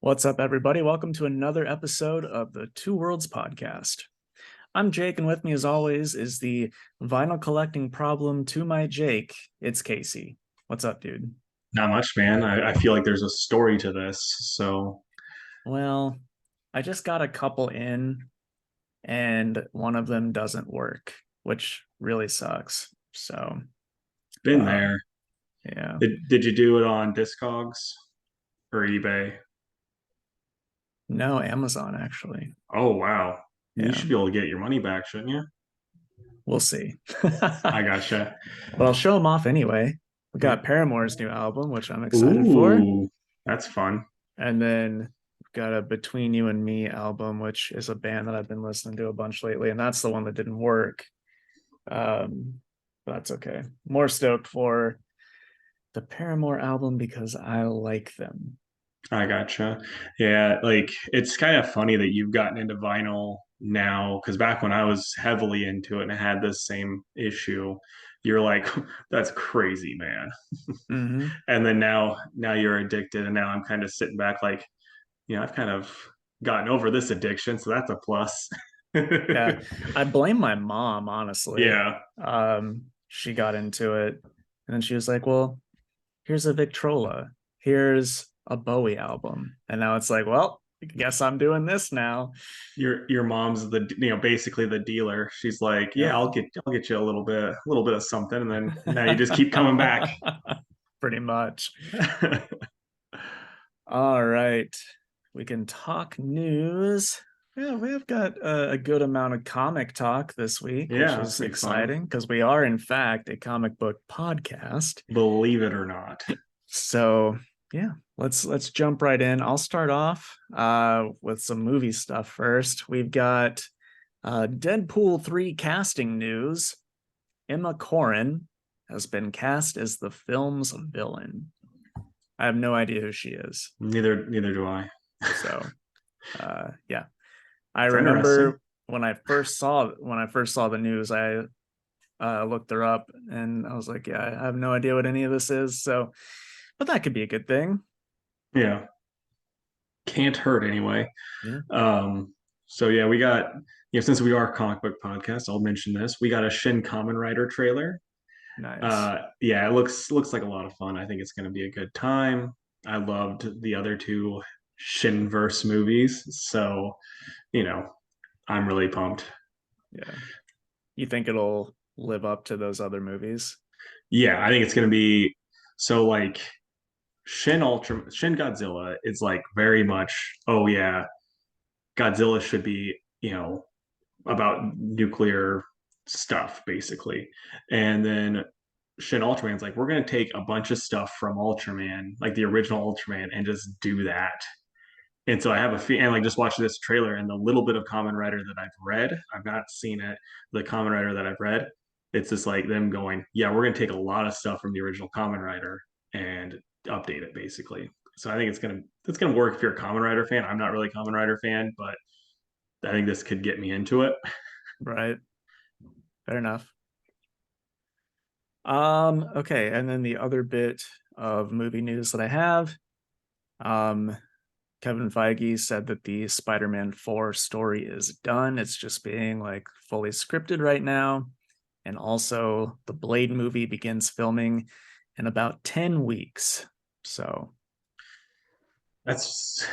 What's up, everybody? Welcome to another episode of the Two Worlds podcast. I'm Jake, and with me, as always, is the vinyl collecting problem to my Jake. It's Casey. What's up, dude? Not much, man. I feel like there's a story to this. So, Well, I just got a couple in, and one of them doesn't work, which really sucks. So, been um, there. yeah, Did you do it on Discogs or eBay? no, Amazon actually. Oh, wow. You Yeah, should be able to get your money back, shouldn't you? we'll see. I But gotcha. I'll show them off anyway. We Yeah. got Paramore's new album, which I'm excited for. Ooh, that's fun. And then we've got a Between You and Me album, which is a band that I've been listening to a bunch lately, and that's the one that didn't work. But that's okay. More stoked for the Paramore album because I like them. I gotcha. Yeah, like it's kind of funny that you've gotten into vinyl now because back when I was heavily into it and I had this same issue, you're like, that's crazy, man. Mm-hmm. And then now you're addicted, and now I'm kind of sitting back like, I've kind of gotten over this addiction, so that's a plus. Yeah, I blame my mom, honestly. Yeah, She got into it, and then she was like, "Well, here's a Victrola, here's a Bowie album," and now it's like, "Well, I guess I'm doing this now." your mom's the basically the dealer. She's like, yeah, Yep. I'll get you a little bit of something, and then now you just keep coming back. Pretty much. All right. We can talk news. Yeah, we've got a good amount of comic talk this week, which Yeah, this is will be fun. exciting because we are, in fact, a comic book podcast. Believe it or not. So, yeah, let's jump right in. I'll start off with some movie stuff first. We've got Deadpool 3 casting news. Emma Corrin has been cast as the film's villain. I have no idea who she is. Neither do I. So, yeah, I It's interesting. remember when I first saw the news, I looked her up and I was like, yeah, I have no idea what any of this is. So, but that could be a good thing. Yeah, can't hurt anyway. Yeah, So yeah, we got since we are a comic book podcast, I'll mention this. We got a Shin Kamen Rider trailer. nice. Yeah, it looks like a lot of fun. I think it's going to be a good time. I loved the other two Shinverse movies, so you know I'm really pumped. Yeah, you think it'll live up to those other movies? Yeah, I think it's going to be so like Shin Godzilla is like very much. Oh yeah, Godzilla should be about nuclear stuff basically, and then Shin Ultraman's like, we're gonna take a bunch of stuff from Ultraman, like the original Ultraman, and just do that. And so I have a feel, and like just watching this trailer and the little bit of Kamen Rider that I've read, I've not seen it. The Kamen Rider that I've read, it's just like them going, yeah, we're gonna take a lot of stuff from the original Kamen Rider and update it basically. So I think it's gonna work if you're a Kamen Rider fan. I'm not really a Kamen Rider fan, but I think this could get me into it. Right. Fair enough. Okay, and then the other bit of movie news that I have, um, Kevin Feige said that the Spider-Man 4 story is done. It's just being like fully scripted right now. And also the Blade movie begins filming in about 10 weeks. So, That's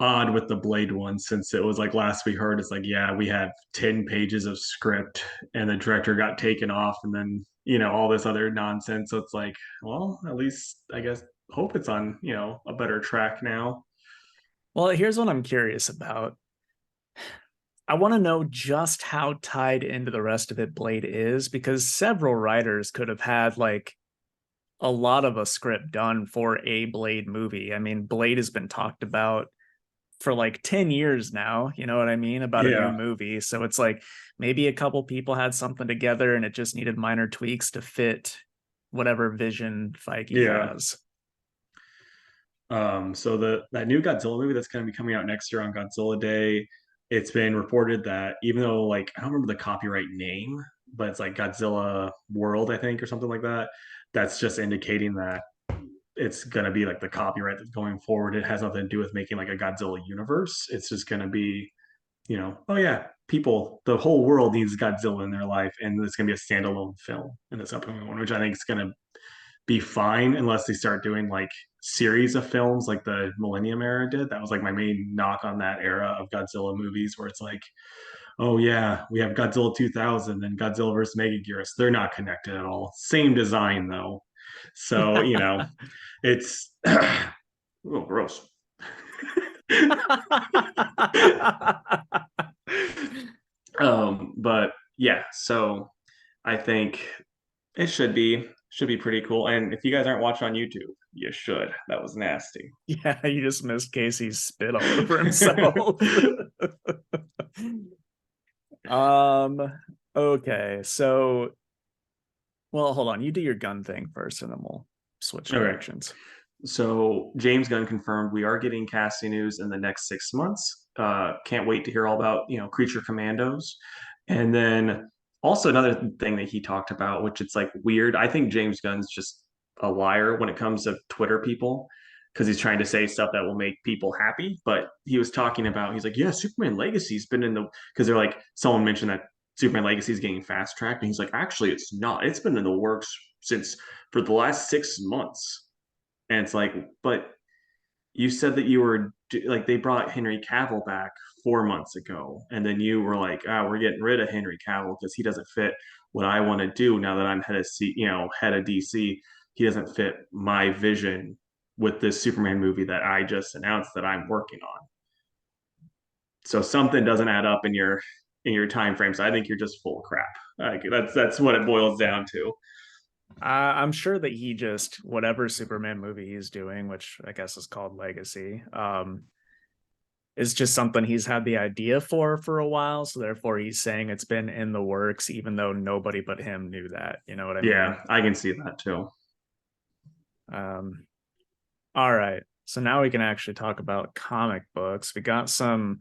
odd with the Blade one, since it was like last we heard, it's like, yeah, we had 10 pages of script and the director got taken off, and then, all this other nonsense. So it's like, well, at least I guess hope it's on, a better track now. well, here's what I'm curious about. I want to know just how tied into the rest of it Blade is, because several writers could have had like a lot of a script done for a Blade movie. I mean, Blade has been talked about for like 10 years now, you know what I mean, about a new Yeah. movie. So it's like maybe a couple people had something together and it just needed minor tweaks to fit whatever vision Feige Yeah. has. So that new Godzilla movie that's going to be coming out next year on Godzilla Day, it's been reported that even though like I don't remember the copyright name, but it's like Godzilla World, I think, or something like that. That's just indicating that it's gonna be like the copyright that's going forward. It has nothing to do with making like a Godzilla universe. It's just gonna be, oh yeah, people, the whole world needs Godzilla in their life, and it's gonna be a standalone film in this upcoming one, which I think is gonna be fine unless they start doing like series of films like the Millennium era did. That was like my main knock on that era of Godzilla movies, where it's like, oh yeah, we have Godzilla 2000 and Godzilla versus Megaguirus. They're not connected at all. Same design though. So, it's oh gross. But yeah, so I think it should be pretty cool. And if you guys aren't watching on YouTube, you should. That was nasty. Yeah, you just missed Casey's spit all over himself. um, okay, so well, hold on. You do your gun thing first, and then we'll switch Okay. directions. So James Gunn confirmed we are getting casting news in the next 6 months. Can't wait to hear all about Creature Commandos, and then also another thing that he talked about, which it's like weird. I think James Gunn's just a liar when it comes to Twitter people because he's trying to say stuff that will make people happy. But he was talking about he's like, yeah, Superman Legacy's been in the because they're like someone mentioned that Superman Legacy is getting fast tracked, and he's like, actually, it's not. It's been in the works since for the last 6 months. And it's like, but you said that you were like they brought Henry Cavill back 4 months ago, and then you were like, "Ah, we're getting rid of Henry Cavill because he doesn't fit what I want to do now that I'm head of DC. He doesn't fit my vision with this Superman movie that I just announced that I'm working on." So something doesn't add up in your time frame. So I think you're just full of crap. Like that's what it boils down to. I'm sure that he just whatever Superman movie he's doing, which I guess is called Legacy, is just something he's had the idea for a while. So therefore, he's saying it's been in the works, even though nobody but him knew that. You know what I mean? Yeah, I can see that too. Um, all right. So now we can actually talk about comic books. We got some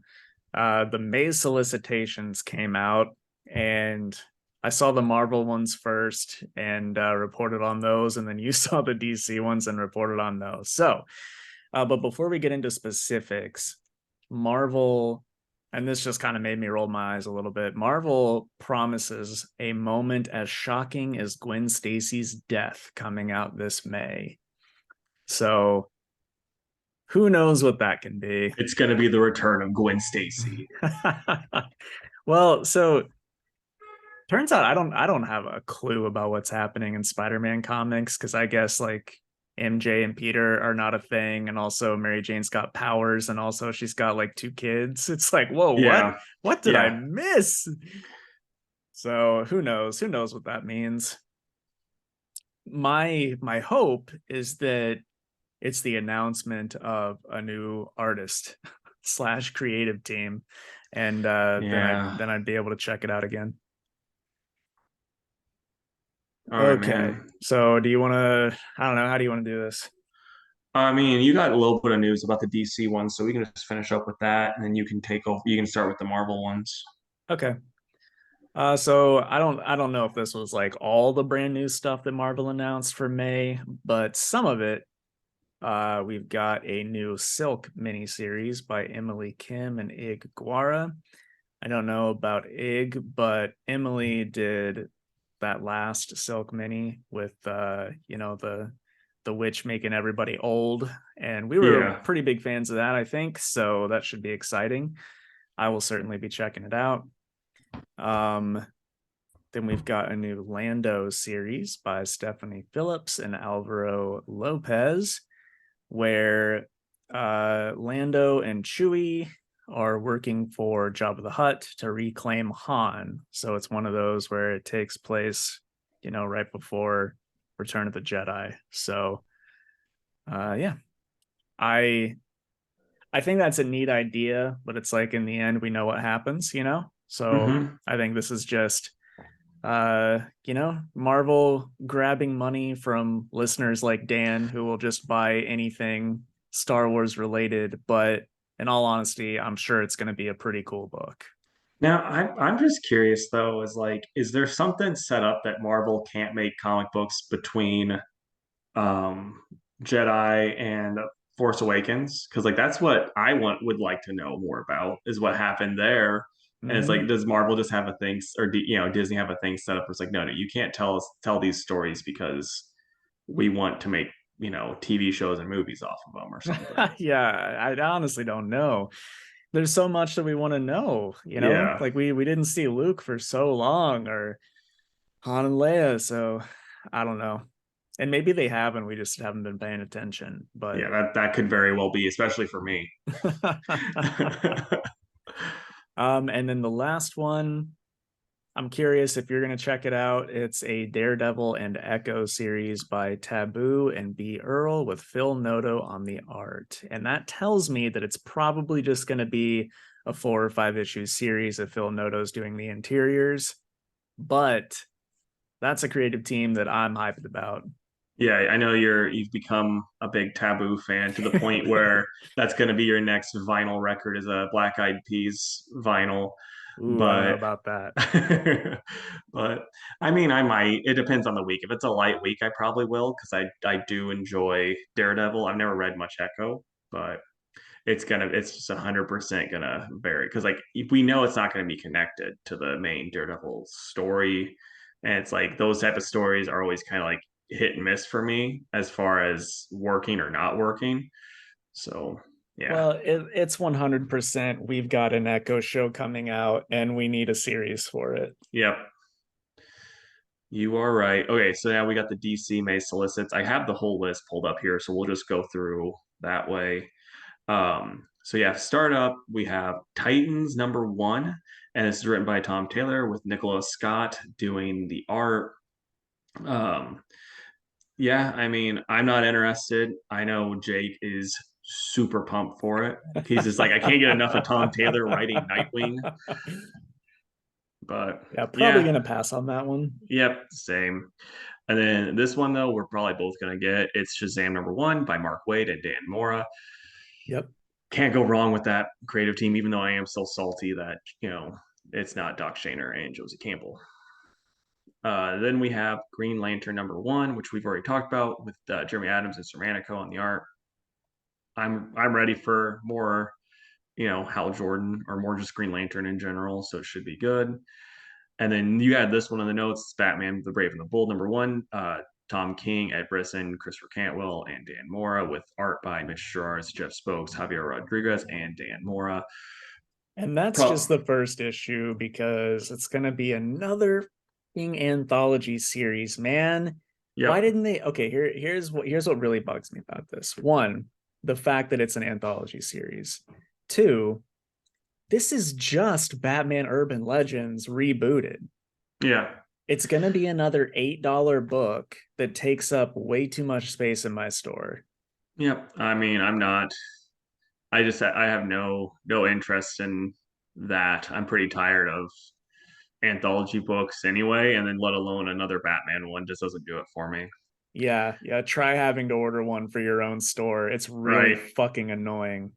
the May solicitations came out, and I saw the Marvel ones first and reported on those, and then you saw the DC ones and reported on those. So, but before we get into specifics, Marvel, and this just kind of made me roll my eyes a little bit. Marvel promises a moment as shocking as Gwen Stacy's death coming out this May. So who knows what that can be? It's going to be the return of Gwen Stacy. Well, so turns out I don't have a clue about what's happening in Spider-Man comics because I guess like MJ and Peter are not a thing, and also Mary Jane's got powers, and also she's got like two kids. It's like, whoa, what? Yeah, What did I yeah. miss? So who knows? Who knows what that means? My hope is that it's the announcement of a new artist slash creative team, and then I Yeah. then I'd be able to check it out again. All right, Okay, man. so do you want to? I don't know. How do you want to do this? I mean, you got a little bit of news about the DC ones, so we can just finish up with that, and then you can take over. You can start with the Marvel ones. Okay. So I don't know if this was like all the brand new stuff that Marvel announced for May, but some of it. We've got a new Silk miniseries by Emily Kim and Ig Guara. I don't know about Ig, but Emily did that last Silk mini with the witch making everybody old, and we were Yeah. pretty big fans of that, I think. So that should be exciting. I will certainly be checking it out. Um, then we've got a new Lando series by Stephanie Phillips and Alvaro Lopez, where Lando and Chewie are working for Jabba the Hutt to reclaim Han. So it's one of those where it takes place, right before Return of the Jedi. So, yeah, I I think that's a neat idea, but it's like in the end we know what happens. So Mm-hmm. I think this is just Marvel grabbing money from listeners like Dan who will just buy anything Star Wars related, but in all honesty, I'm sure it's going to be a pretty cool book. Now, I'm just curious though, is there something set up that Marvel can't make comic books between um Jedi and Force Awakens, because like that's what I would like to know more about is what happened there. And it's Hmm. like, does Marvel just have a thing, or Disney have a thing set up? Where it's like, no, no, you can't tell these stories because we want to make TV shows and movies off of them or something. Yeah, I honestly don't know. There's so much that we want to know, you know? Yeah, Like we didn't see Luke for so long, or Han and Leia, so I don't know. And maybe they have and we just haven't been paying attention, but yeah, that could very well be, especially for me. and then the last one, I'm curious if you're going to check it out. It's a Daredevil and Echo series by Taboo and B. Earl with Phil Noto on the art. And that tells me that it's probably just going to be a 4 or 5 issue series of Phil Noto's doing the interiors. But that's a creative team that I'm hyped about. Yeah, I know you've become a big Taboo fan to the point where that's going to be your next vinyl record is a Black Eyed Peas vinyl. Ooh, I don't know But about that. but I mean, I might. It depends on the week. If it's a light week, I probably will because I do enjoy Daredevil. I've never read much Echo, but it's just 100% gonna vary because like we know it's not gonna be connected to the main Daredevil story, and it's like those type of stories are always kind of like hit and miss for me as far as working or not working. So yeah, Well, it's 100%. We've got an Echo show coming out and we need a series for it. yep, you are right. Okay, so now we got the DC May solicits. I have the whole list pulled up here, so we'll just go through that way. So yeah, start up. We have Titans #1, and this is written by Tom Taylor with Nicholas Scott doing the art. Um, yeah, I mean, I'm not interested. I know Jake is super pumped for it. He's just like, I can't get enough of Tom Taylor writing Nightwing. But Yeah, probably yeah, gonna pass on that one. yep, same. And then this one though, we're probably both gonna get. It's Shazam #1 by Mark Waid and Dan Mora. Yep. Can't go wrong with that creative team, even though I am still salty that, it's not Doc Shaner and Josie Campbell. Then we have Green Lantern #1, which we've already talked about with Jeremy Adams and Sermanico on the art. I'm ready for more, Hal Jordan or more just Green Lantern in general, so it should be good. And then you had this one in the notes: it's Batman, the Brave and the Bold #1. Tom King, Ed Brisson, Christopher Cantwell, and Dan Mora, with art by Mitch Gerards, Jeff Spokes, Javier Rodriguez, and Dan Mora. And that's Pro- just the first issue because it's gonna be another anthology series, man. Why yep, didn't they? Okay, here's what really bugs me about this. One, the fact that it's an anthology series. Two, this is just Batman Urban Legends rebooted. yeah, It's going to be another $8 book that takes up way too much space in my store. yep. I mean, I'm not. I have no interest in that. I'm pretty tired of anthology books anyway, and then let alone another Batman one just doesn't do it for me. Yeah, yeah, try having to order one for your own store. It's really Right. fucking annoying.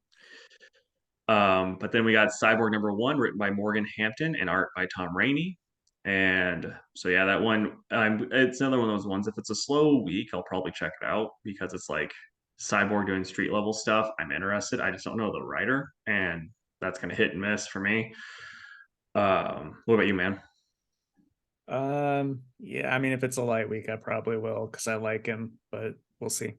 But then we got Cyborg #1, written by Morgan Hampton and art by Tom Rainey. And so yeah, that one, it's another one of those ones. If it's a slow week, I'll probably check it out because it's like Cyborg doing street level stuff. I'm interested. I just don't know the writer, and that's kind of hit and miss for me. What about you, man? Yeah, I mean, if it's a light week, I probably will because I like him, but we'll see.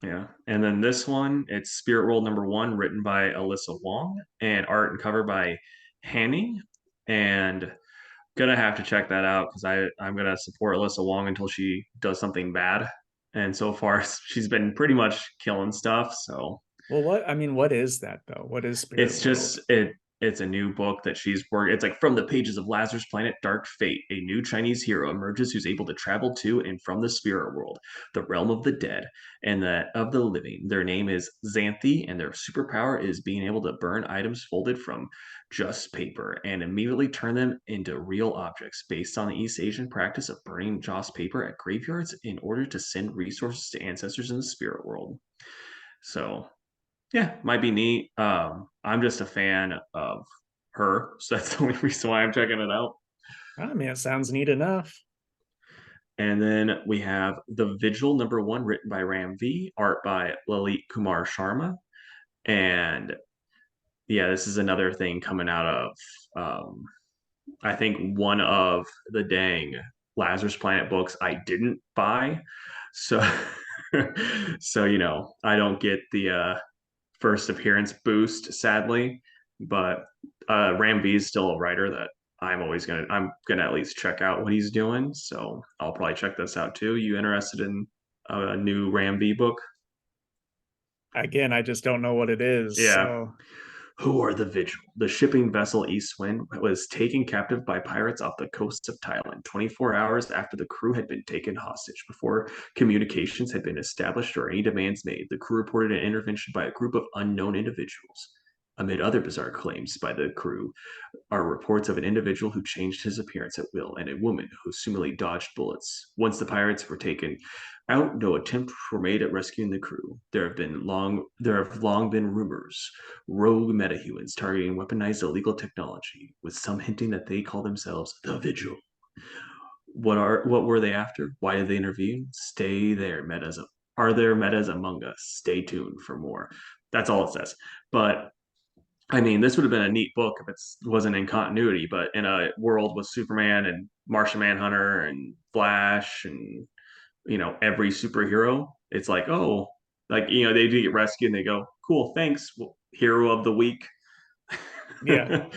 Yeah. And then this one, it's Spirit World #1, written by Alyssa Wong and art and cover by Hanny. And gonna have to check that out because I'm gonna support Alyssa Wong until she does something bad. And so far, she's been pretty much killing stuff. So Well, I mean, what is that though? What is Spirit it's just World? it's a new book that she's working. It's like from the pages of Lazarus Planet Dark Fate, a new Chinese hero emerges who's able to travel to and from the spirit world, the realm of the dead and the of the living. Their name is Xanthi, and their superpower is being able to burn items folded from just paper and immediately turn them into real objects based on the East Asian practice of burning joss paper at graveyards in order to send resources to ancestors in the spirit world. So yeah, might be neat. I'm just a fan of her, so that's the only reason why I'm checking it out. I mean, it sounds neat enough. And then we have The Vigil #1, written by Ram V, art by Lalit Kumar Sharma. And yeah, this is another thing coming out of, I think, one of the dang Lazarus Planet books I didn't buy. So, so I don't get the first appearance boost, sadly. But Ram V is still a writer that I'm gonna at least check out what he's doing. So I'll probably check this out too. You interested in a new Ram V book? Again, I just don't know what it is. Yeah. So Who are the Vigil? The shipping vessel Eastwind was taken captive by pirates off the coast of Thailand 24 hours after the crew had been taken hostage. Before communications had been established or any demands made, the crew reported an intervention by a group of unknown individuals. Amid other bizarre claims by the crew, are reports of an individual who changed his appearance at will and a woman who seemingly dodged bullets. Once the pirates were taken out, no attempts were made at rescuing the crew. There have long been rumors rogue metahumans targeting weaponized illegal technology, with some hinting that they call themselves the Vigil. What were they after? Why did they intervene? Stay there, metas. Are there metas among us? Stay tuned for more. That's all it says. But I mean, this would have been a neat book if it wasn't in continuity, but in a world with Superman and Martian Manhunter and Flash and every superhero, it's like, oh, like they do get rescued and they go, cool, thanks, hero of the week. yeah.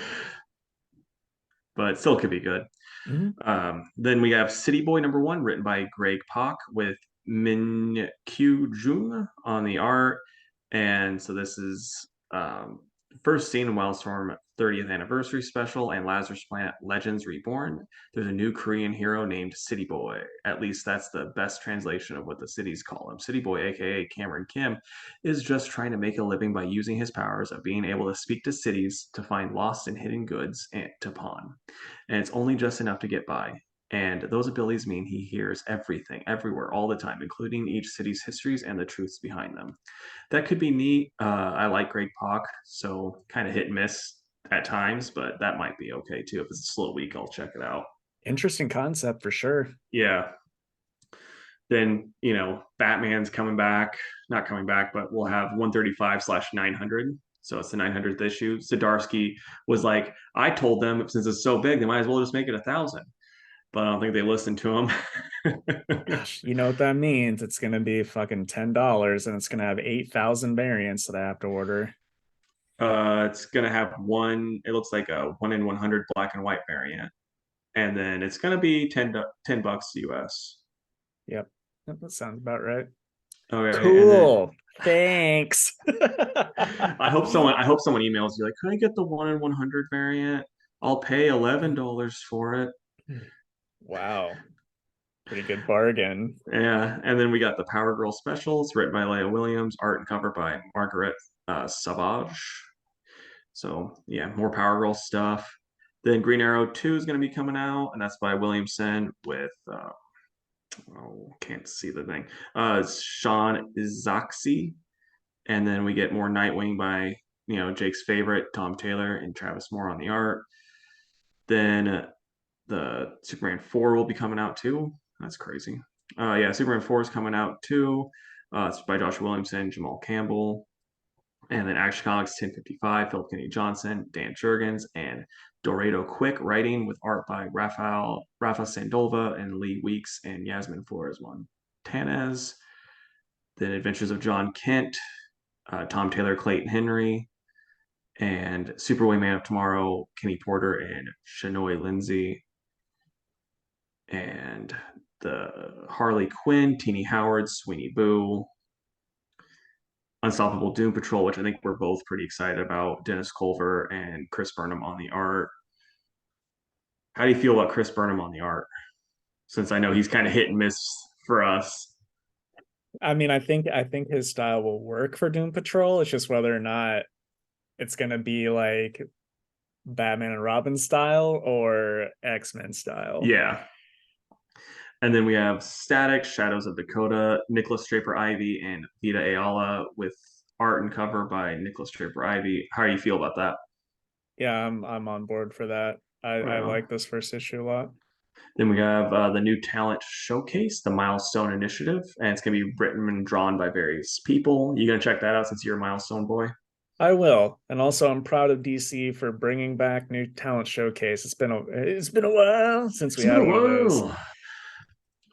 But still could be good. Mhm. Then we have City Boy #1, written by Greg Pak with Min Kyu Jung on the art. And so this is first seen in Wildstorm 30th anniversary special and Lazarus Planet Legends Reborn. There's a new Korean hero named City Boy. At least that's the best translation of what the cities call him. City Boy, aka Cameron Kim, is just trying to make a living by using his powers of being able to speak to cities to find lost and hidden goods and to pawn. And it's only just enough to get by. And those abilities mean he hears everything, everywhere, all the time, including each city's histories and the truths behind them. That could be neat. I like Greg Pak, so kind of hit and miss at times, but that might be okay too. If it's a slow week, I'll check it out. Interesting concept for sure. Yeah. Then, Batman's coming back, not coming back, but we'll have 135/900. So it's the 900th issue. Zdarsky was like, I told them since it's so big, they might as well just make it 1,000. But I don't think they listened to him. Gosh, you know what that means? It's gonna be fucking $10 and it's gonna have 8,000 variants that I have to order. It's gonna have one. It looks like a 1 in 100 black and white variant, and then it's gonna be 10 bucks US. Yep. Yep, that sounds about right. Okay, and then Cool. Thanks. I hope someone emails you like, can I get the 1 in 100 variant? I'll pay $11 for it. Wow. Pretty good bargain. Yeah, and then we got the Power Girl specials, written by Leah Williams, art and cover by Margaret Savage. So yeah, more Power Girl stuff. Then Green Arrow 2 is going to be coming out, and that's by Williamson with oh, can't see the thing. Sean Izaxi, and then we get more Nightwing by Jake's favorite Tom Taylor and Travis Moore on the art. Then the Superman 4 will be coming out too. That's crazy. Yeah, Superman 4 is coming out too. It's by Josh Williamson, Jamal Campbell, and then Action Comics 1055, Philip Kennedy Johnson, Dan Jurgens, and Dorado Quick, writing with art by Rafa Sandova and Lee Weeks and Yasmin Flores Montanez. Then Adventures of John Kent, Tom Taylor, Clayton Henry, and Superboy Man of Tomorrow, Kenny Porter and Shanoy Lindsay, and the Harley Quinn, Teeny Howard, Sweeney Boo, Unstoppable Doom Patrol, which I think we're both pretty excited about. Dennis Culver and Chris Burnham on the art. How do you feel about Chris Burnham on the art? Since I know he's kind of hit and miss for us. I mean, I think his style will work for Doom Patrol. It's just whether or not it's gonna be like Batman and Robin style or X-Men style. Yeah. And then we have Static, Shadows of Dakota, Nicholas Draper Ivy, and Vita Ayala with art and cover by Nicholas Draper Ivy. How do you feel about that? Yeah, I'm on board for that. I Right on. like this first issue a lot. Then we have the new talent showcase, the Milestone Initiative, and it's going to be written and drawn by various people. You gonna check that out since you're a Milestone boy? I will. And also I'm proud of DC for bringing back new talent showcase. It's been a while since we It's been had a one of those. while.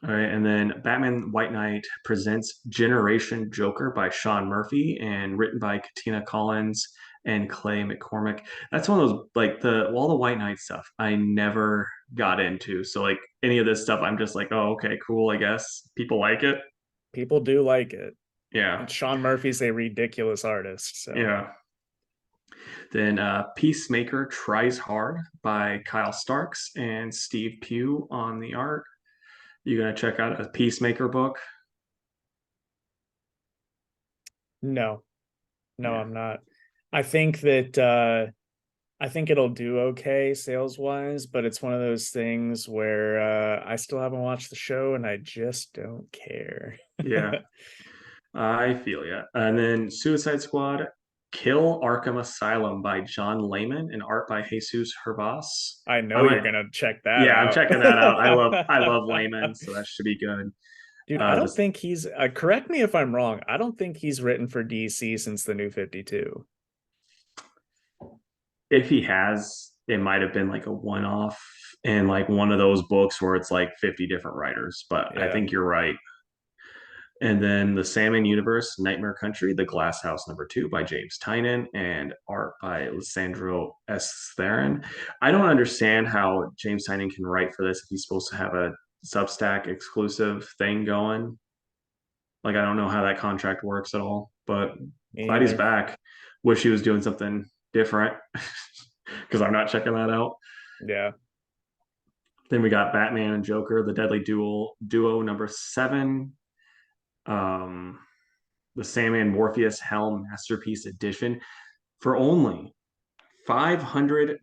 All right, and then Batman White Knight presents Generation Joker by Sean Murphy and written by Katina Collins and Clay McCormick. That's one of those like the all the White Knight stuff I never got into. So like any of this stuff, I'm just like, oh, okay, cool. I guess people like it. People do like it. Yeah, And Sean Murphy's a ridiculous artist. So yeah. Then Peacemaker Tries Hard by Kyle Starks and Steve Pugh on the art. You gonna check out a Peacemaker book? no, no, Yeah, I'm not. I think that I think it'll do okay sales wise, but it's one of those things where I still haven't watched the show and I just don't care. yeah. I feel ya. And then Suicide Squad, Kill Arkham Asylum by John Layman and art by Jesus Hervas. I I know you're might, gonna check that yeah, I'm out. checking that out. I love Layman, so that should be good. Dude, I don't This think he's correct me if I'm wrong. I don't think he's written for DC since the New 52. if he has, it might have been like a one-off in like one of those books where it's like 50 different writers. But I Yeah. think you're right. And then the Salmon Universe, Nightmare Country, The Glass House #2 by James Tynan and art by Lissandro S. Theron. I don't understand how James Tynan can write for this if he's supposed to have a Substack exclusive thing going. Like, I don't know how that contract works at all, but Me glad he's neither. back. Wish he was doing something different because I'm not checking that out. Yeah. Then we got Batman and Joker, The Deadly Duo #7. Um, the Sandman Morpheus Helm Masterpiece Edition for only $500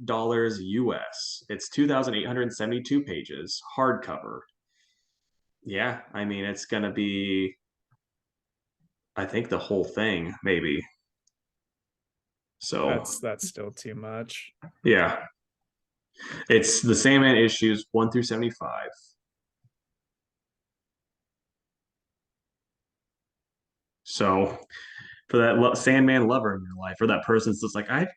US. It's 2,872 pages, hardcover. Yeah, I mean, it's going to be, I think, the whole thing, maybe. So, That's still too much. yeah, it's the Sandman issues 1 through 75. So, for that Sandman lover in your life, or that person's just like, I've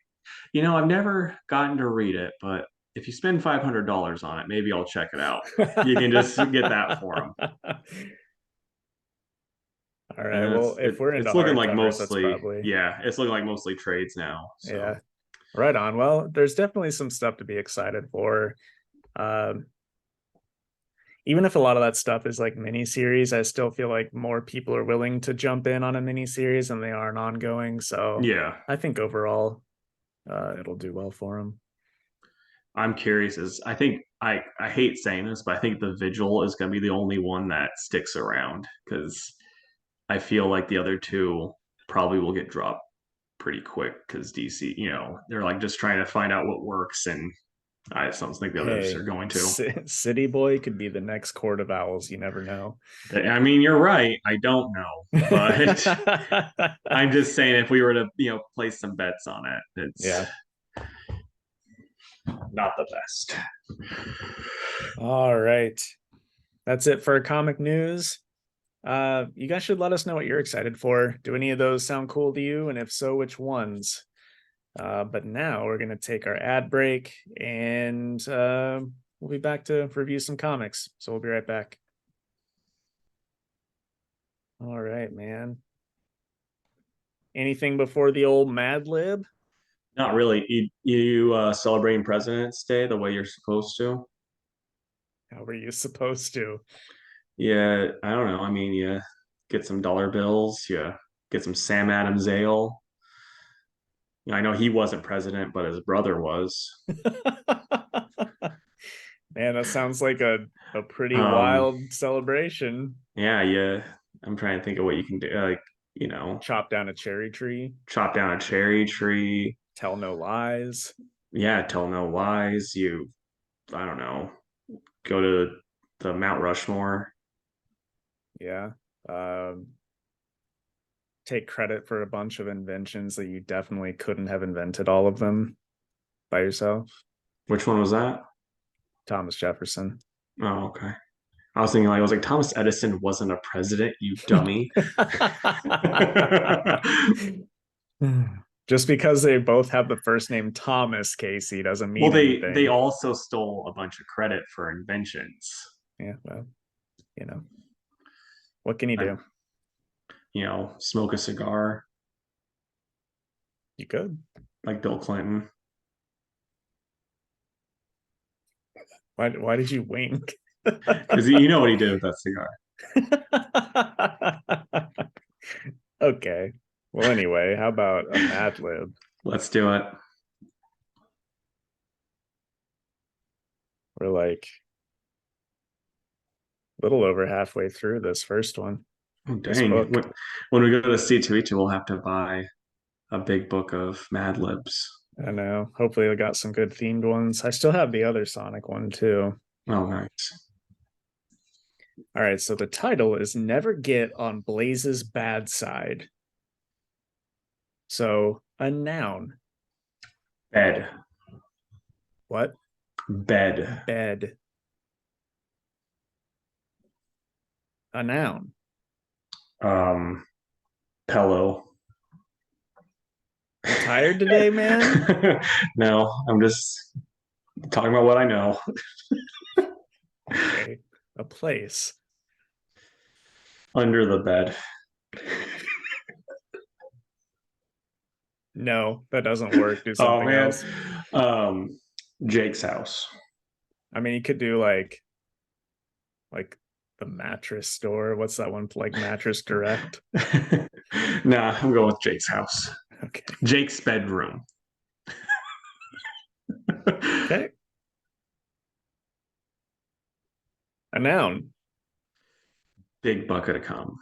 never gotten to read it, but if you spend $500 on it, maybe I'll check it out. You can just get that for them. All right. And Well, if we're into it's looking like hardcovers, that's mostly, probably yeah, it's looking like mostly trades now. So yeah. Right on. Well, there's definitely some stuff to be excited for. Um, Even if a lot of that stuff is like mini series, I still feel like more people are willing to jump in on a mini series than they are an ongoing. So yeah, I think overall, it'll do well for them. I'm curious. Is I think I hate saying this, but I think the Vigil is going to be the only one that sticks around because I feel like the other two probably will get dropped pretty quick because DC, they're like just trying to find out what works, and I just don't think the others are Hey, going to. City Boy could be the next Court of Owls. You never know. I mean, you're right. I don't know, but I'm just saying if we were to, place some bets on it, it's Yeah. not the best. All right. That's it for comic news. You guys should let us know what you're excited for. Do any of those sound cool to you? And if so, which ones? But now we're going to take our ad break and we'll be back to review some comics. So we'll be right back. All right, man. Anything before the old Mad Lib? Not really. You celebrating President's Day the way you're supposed to? How were you supposed to? Yeah, I don't know. I mean, you get some dollar bills, you get some Sam Adams ale. I know he wasn't president, but his brother was. Man, that sounds like a pretty Um, wild celebration. yeah, yeah. I'm trying to think of what you can do. Like, Chop down a cherry tree, chop down a cherry tree. tell no lies. Yeah, tell no lies. I don't know, go to the Mount Rushmore. Yeah. Um, Take credit for a bunch of inventions that you definitely couldn't have invented all of them by yourself. Which one was that? Thomas Jefferson. Oh, okay. I was thinking like I was like Thomas Edison wasn't a president, you dummy. Just because they both have the first name Thomas Casey doesn't Well, mean they anything. also stole a bunch of credit for inventions. Yeah, well, you know, what can you Like, do? smoke a cigar You could. like Bill Clinton. Why did you wink? Because you know what he did with that cigar. Okay. Well, anyway, how about a Mad Lib? Let's do it. We're like a little over halfway through this first one, Oh, this dang. book. When we go to C2E2, we'll have to buy a big book of Mad Libs. I know. Hopefully, I got some good themed ones. I still have the other Sonic one too. Oh, nice. All right. So the title is Never Get on Blaze's Bad Side. So a noun. Bed. What? Bed. Bed. A noun. Um, Pillow. You tired today, man? No, I'm just talking about what I know. Okay. A place. Under the bed. No, that doesn't work. Do Oh something man. else. Um, Jake's house. I mean, you could do like the mattress store. What's that one? Like Mattress Direct. Nah, I'm going with Jake's house. Okay. Jake's bedroom. Okay. A noun. Big bucket of cum.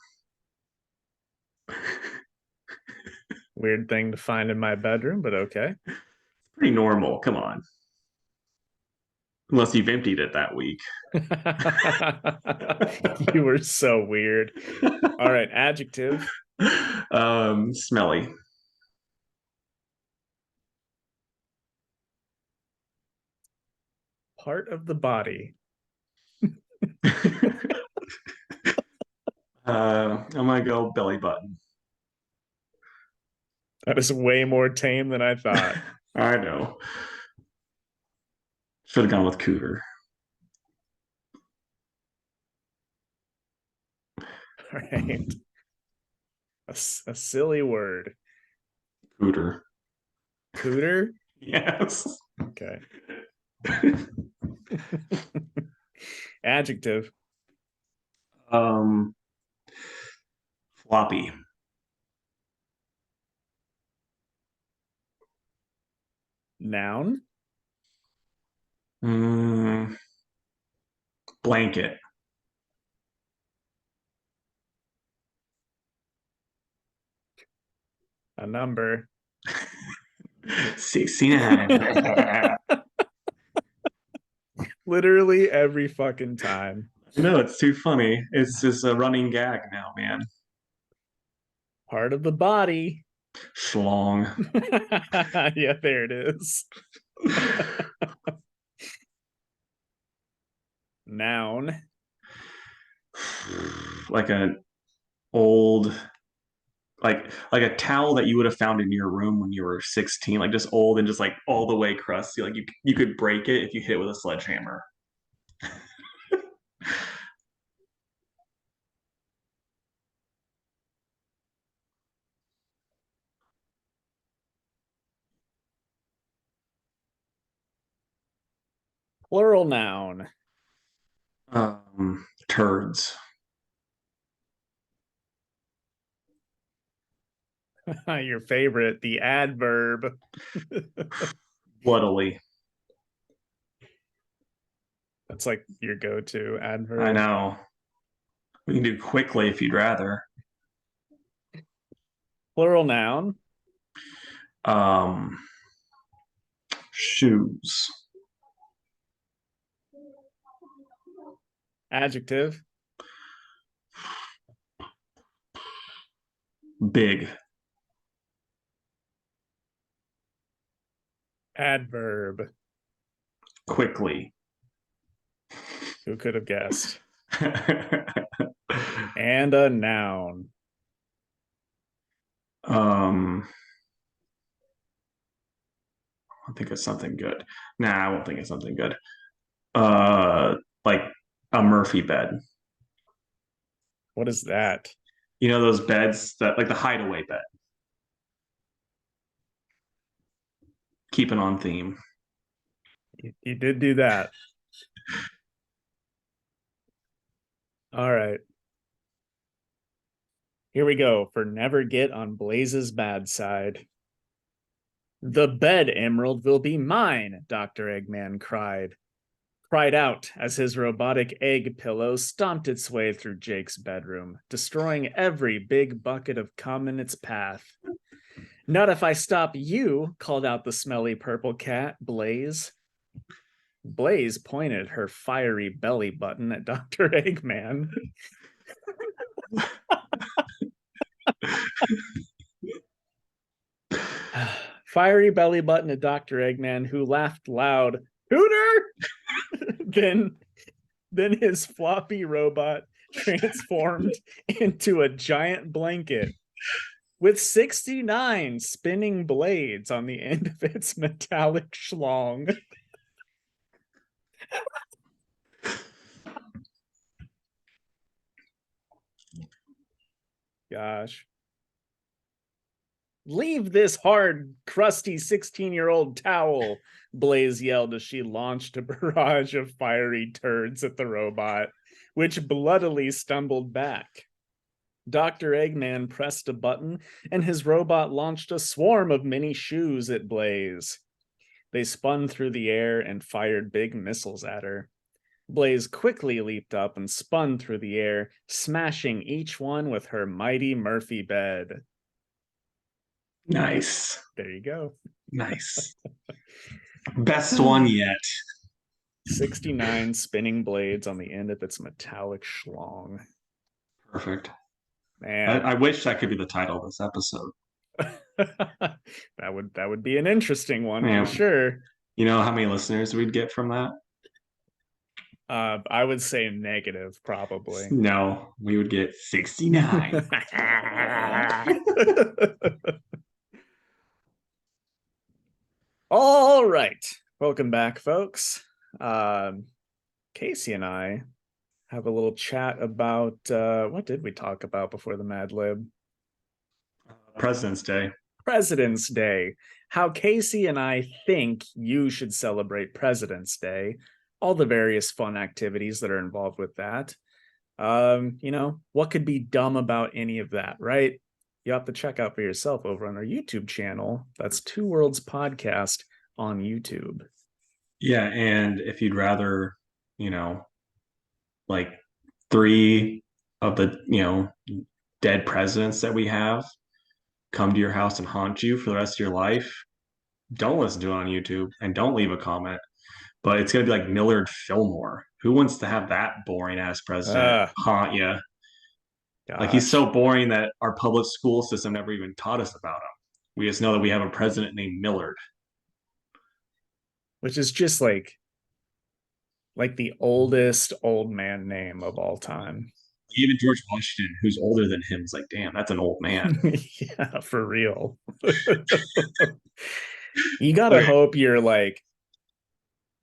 Weird thing to find in my bedroom, but okay. Pretty normal. Come on. Unless you've emptied it that week. You were so weird. All right, adjective. Smelly. Part of the body. I'm gonna go belly button. That is way more tame than I thought. I know. Should have gone with cooter. All right. A silly word. Cooter. Cooter? Yes. Okay. Adjective. um, Floppy. Noun. Mm, Blanket. A number. 69. Literally every fucking time. No, it's too funny. It's just a running gag now, man. Part of the body. Schlong. Yeah, there it is. Noun. Like an old like a towel that you would have found in your room when you were 16, like just old and just like all the way crusty. Like you could break it if you hit it with a sledgehammer. Plural noun. Turds. Your favorite, the adverb. Bloodily. That's like your go-to I adverb. know. We can do quickly if you'd rather. Plural noun. Um, Shoes. Adjective. Big. Adverb. Quickly. Who could have guessed? And a noun. I'll think of something good. Nah, I won't think of something good. Like a Murphy bed. What is that? You know those beds that like the hideaway bed. Keeping on theme. You did do that. All right. Here we go for Never Get on Blaze's bad side. The bed, Emerald, will be mine, Dr. Eggman cried out as his robotic egg pillow stomped its way through Jake's bedroom, destroying every big bucket of cum in its path. Not if I stop you, called out the smelly purple cat, Blaze. Blaze pointed her fiery belly button at Dr. Eggman. Fiery belly button at Dr. Eggman, who laughed loud, Hooter! Then his floppy robot transformed into a giant blanket with 69 spinning blades on the end of its metallic schlong. Gosh. Leave this hard, crusty 16-year-old towel, Blaze yelled as she launched a barrage of fiery turds at the robot, which bloodily stumbled back. Dr. Eggman pressed a button, and his robot launched a swarm of mini shoes at Blaze. They spun through the air and fired big missiles at her. Blaze quickly leaped up and spun through the air, smashing each one with her mighty Murphy bed. Nice. There you go. Nice. Best one yet. 69 spinning blades on the end of its metallic schlong. Perfect. Man. I wish that could be the title of this episode. that would be an interesting one for sure. You know how many listeners we'd get from that? I would say negative, probably. No, we would get 69. All right. Welcome back, folks. Casey and I have a little chat about what did we talk about before the Mad Lib? President's Day. President's Day. How Casey and I think you should celebrate President's Day. All the various fun activities that are involved with that. You know, what could be dumb about any of that, right? You have to check out for yourself over on our YouTube channel. That's Two Worlds Podcast on YouTube. Yeah, and if you'd rather, you know, like 3 of the, dead presidents that we have come to your house and haunt you for the rest of your life, don't listen to it on YouTube and don't leave a comment. But it's going to be like Millard Fillmore. Who wants to have that boring ass president haunt you? Gosh. Like he's so boring that our public school system never even taught us about him. We just know that we have a president named Millard. Which is just like the oldest old man name of all time. Even George Washington, who's older than him, is like, damn, that's an old man. Yeah, for real. You gotta hope you're like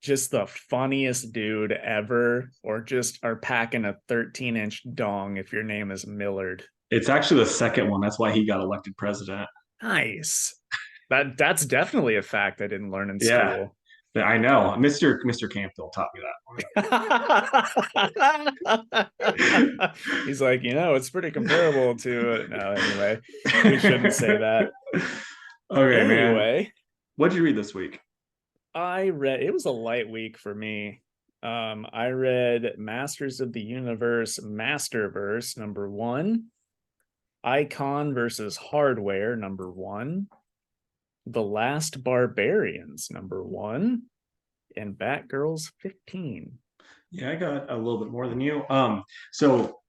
just the funniest dude ever, or just are packing a 13-inch dong if your name is Millard. It's actually the second one. That's why he got elected president. Nice. That's definitely a fact I didn't learn in school. I know. Mr. Campbell taught me that. He's like, it's pretty comparable to no, anyway. We shouldn't say that. Okay, man. What did you read this week? It was a light week for me. I read Masters of the Universe Masterverse #1, Icon versus Hardware #1, The Last Barbarians #1, and Batgirls 15. Yeah, I got a little bit more than you. So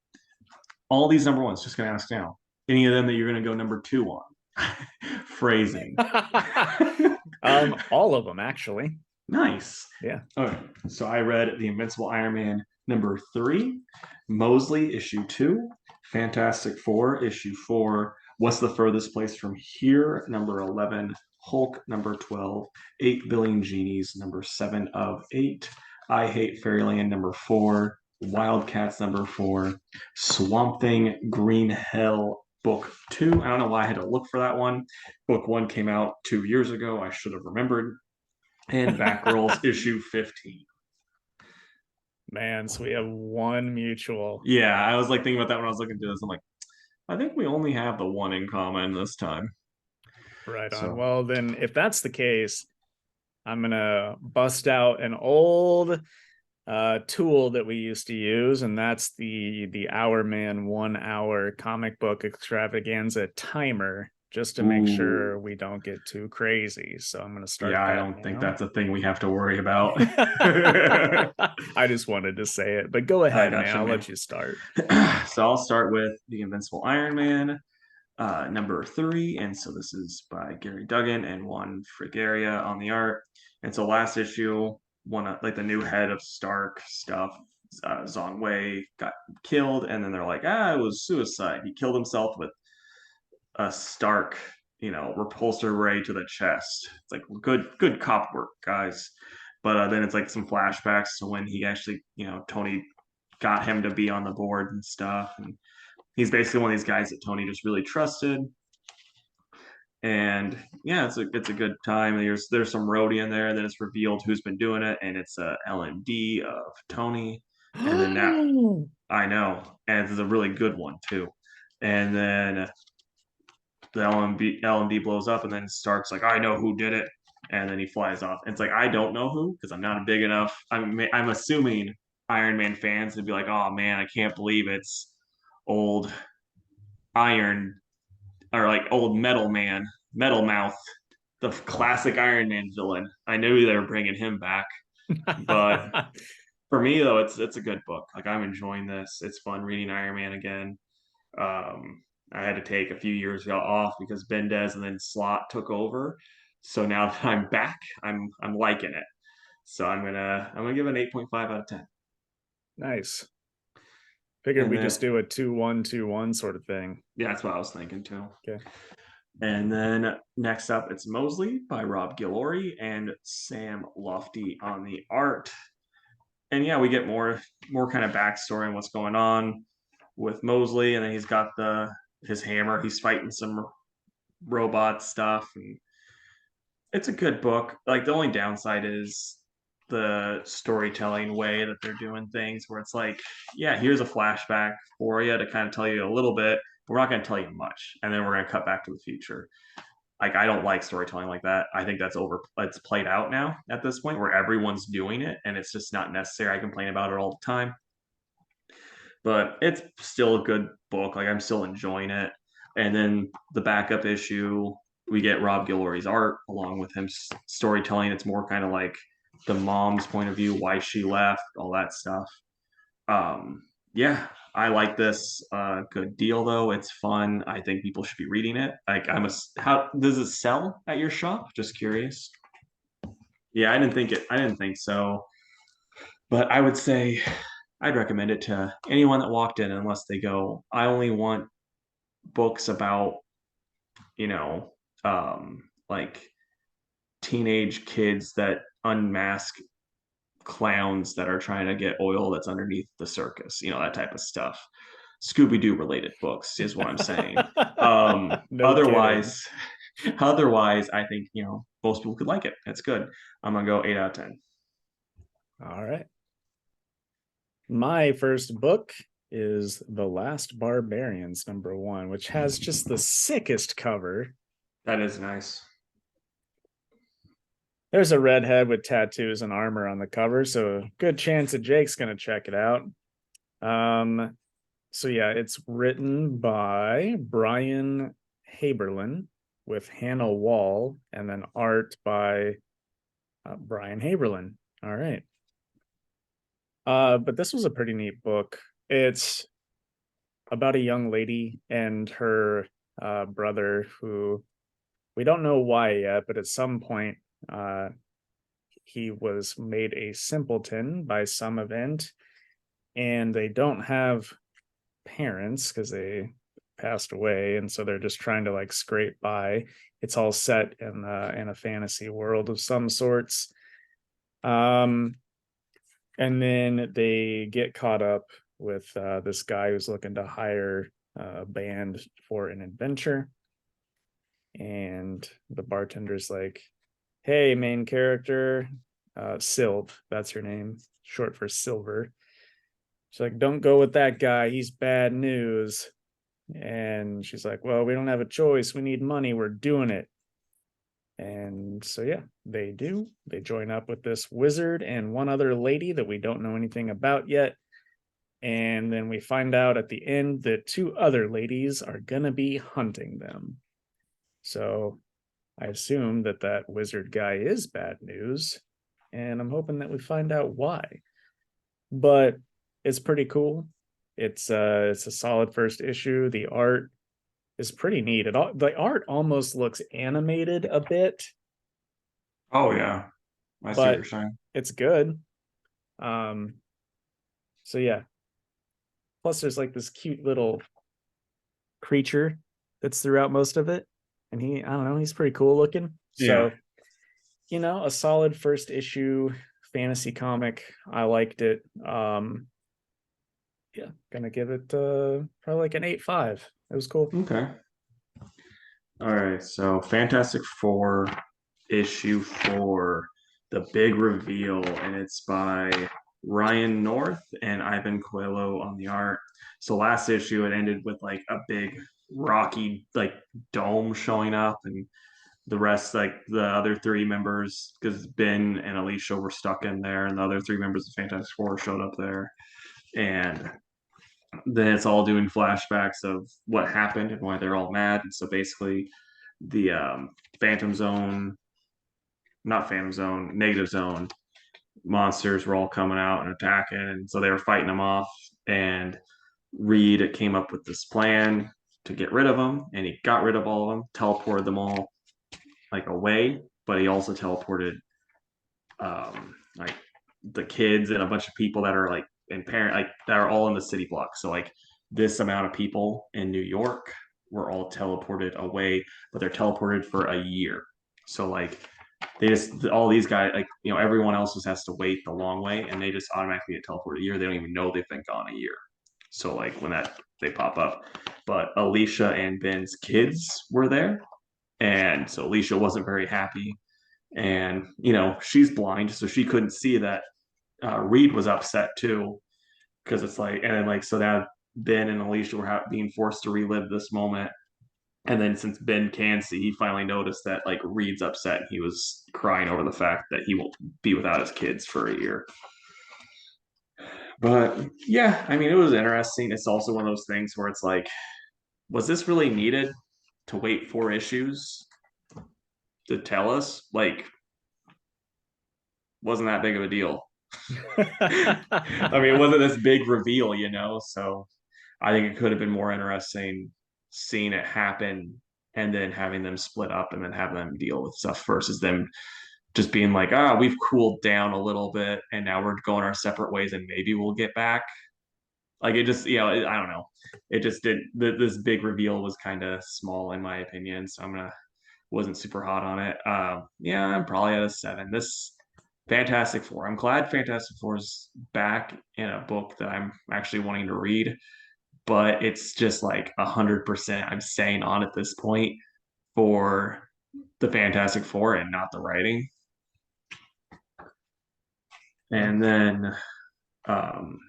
all these #1s, just gonna ask now. Any of them that you're gonna go #2 on? Phrasing. All of them, actually. Nice. Yeah. Okay. So I read The Invincible Iron Man number 3, Mosely, issue 2, Fantastic Four, issue 4, What's the Furthest Place from Here, number 11, Hulk, number 12, 8 Billion Genies, number 7 of 8, I Hate Fairyland, number 4, Wildcats, number 4, Swamp Thing, Green Hell, book 2. I don't know why I had to look for that one. Book 1 came out 2 years ago. I should have remembered. And Batgirls, issue 15. Man, so we have one mutual. Yeah, I was like thinking about that when I was looking through this. I'm like, I think we only have the one in common this time. Right on. So Well, then, if that's the case, I'm gonna bust out an old tool that we used to use, and that's the Hour Man 1 hour comic book extravaganza timer, just to make ooh, sure we don't get too crazy. So I'm gonna start yeah, I that don't think now. that's a thing we have to worry about. I I just wanted to say it, but go ahead, man. gotcha, I'll man. let you start. So I'll start with the Invincible Iron Man, number 3, and so this is by Gary Duggan and Juan Frigaria on the art. And so last issue, one like the new head of Stark stuff, Zong Wei got killed, and then they're like, it was suicide. He killed himself with a Stark, repulsor ray to the chest. It's like good cop work, guys. But then it's like some flashbacks to when he actually, Tony got him to be on the board and stuff, and he's basically one of these guys that Tony just really trusted. And yeah, it's a good time. There's some roadie in there, and then it's revealed who's been doing it, and it's a LMD of Tony. And then that I know, and it's a really good one too. And then the LMD blows up, and then Stark's like, I know who did it, and then he flies off. And it's like I don't know who because I'm not big enough. I'm assuming Iron Man fans would be like, oh man, I can't believe it's old Iron or like old Metal Man, Metal Mouth, the classic Iron Man villain. I knew they were bringing him back, but for me though, it's a good book. Like I'm enjoying this. It's fun reading Iron Man again. I had to take a few years off because Bendez and then Slot took over. So now that I'm back, I'm liking it. So I'm gonna give it an 8.5 out of 10. Nice. Figured And we then just do a 2-1-2-1 sort of thing. yeah, that's what I was thinking too. Okay. And then next up, it's Mosely by Rob Guillory and Sam Lofty on the art. And yeah, we get more kind of backstory on what's going on with Mosely, and then he's got his hammer. He's fighting some robot stuff, and it's a good book. Like the only downside is the storytelling way that they're doing things, where it's like, yeah, here's a flashback for you to kind of tell you a little bit. But we're not going to tell you much, and then we're going to cut back to the future. Like I don't like storytelling like that. I think that's over. It's played out now at this point where everyone's doing it, and it's just not necessary. I complain about it all the time, but it's still a good book. Like I'm still enjoying it. And then the backup issue, we get Rob Guillory's art along with him storytelling. It's more kind of like the mom's point of view, why she left, all that stuff. Yeah, I like this good deal though. It's fun. I think people should be reading it. Like how does it sell at your shop? Just curious. Yeah, I didn't think so. But I would say I'd recommend it to anyone that walked in unless they go, I only want books about, you know, like teenage kids that unmask clowns that are trying to get oil that's underneath the circus, that type of stuff. Scooby Doo related books is what I'm saying. No kidding. Otherwise, otherwise, I think most people could like it. It's good. I'm gonna go 8 out of 10. All right. My first book is The Last Barbarians, #1, which has just the sickest cover. That is nice. There's a redhead with tattoos and armor on the cover, so good chance that Jake's going to check it out. So yeah, it's written by Brian Haberlin with Hannah Wall, and then art by Brian Haberlin. All right. But this was a pretty neat book. It's about a young lady and her brother who we don't know why yet, but at some point he was made a simpleton by some event, and they don't have parents because they passed away, and so they're just trying to like scrape by. It's all set in a fantasy world of some sorts. Um, and then they get caught up with this guy who's looking to hire a band for an adventure, and the bartender's like, "Hey, main character, Sylv, that's her name, short for Silver." She's like, "Don't go with that guy. He's bad news." And she's like, "Well, we don't have a choice. We need money. We're doing it." And so, yeah, they do. They join up with this wizard and one other lady that we don't know anything about yet. And then we find out at the end that two other ladies are going to be hunting them. So I assume that that wizard guy is bad news. And I'm hoping that we find out why. But it's pretty cool. It's a solid first issue. The art is pretty neat. The art almost looks animated a bit, Oh yeah, I see what but you're saying. it's good. Um, so yeah. Plus, there's like this cute little creature that's throughout most of it, and I don't know, he's pretty cool looking. Yeah. So a solid first issue fantasy comic. I liked it. Yeah, gonna give it probably like an 8.5. It was cool. Okay. All right. So Fantastic Four issue 4, the big reveal, and it's by Ryan North and Ivan Coelho on the art. So last issue it ended with like a big rocky like dome showing up, and the rest, like the other three members, because Ben and Alicia were stuck in there, and the other three members of Fantastic Four showed up there, and then it's all doing flashbacks of what happened and why they're all mad. And so basically, the Phantom Zone, not Phantom Zone, Negative Zone monsters were all coming out and attacking, and so they were fighting them off. And Reed came up with this plan to get rid of them, and he got rid of all of them, teleported them all like away, but he also teleported like the kids and a bunch of people that are like in parent like that are all in the city block. So like this amount of people in New York were all teleported away, but they're teleported for a year. So like they just all these guys like everyone else just has to wait the long way, and they just automatically get teleported a year. They don't even know they've been gone a year. So like when that they pop up, but Alicia and Ben's kids were there, and so Alicia wasn't very happy, and she's blind, so she couldn't see that Reed was upset too, because it's like, and then like so now Ben and Alicia were being forced to relive this moment, and then since Ben can see, he finally noticed that like Reed's upset. He was crying over the fact that he will be without his kids for a year. But yeah, I mean, it was interesting. It's also one of those things where it's like, was this really needed to wait 4 issues to tell us? Like, wasn't that big of a deal. I mean, it wasn't this big reveal, So I think it could have been more interesting seeing it happen and then having them split up and then having them deal with stuff versus them just being like, we've cooled down a little bit and now we're going our separate ways and maybe we'll get back. Like it just, I don't know. It just did. This big reveal was kind of small in my opinion, so wasn't super hot on it. Yeah, I'm probably at a 7. This Fantastic Four. I'm glad Fantastic Four is back in a book that I'm actually wanting to read, but it's just like 100% I'm staying on at this point for the Fantastic Four and not the writing. Yeah. And then, um,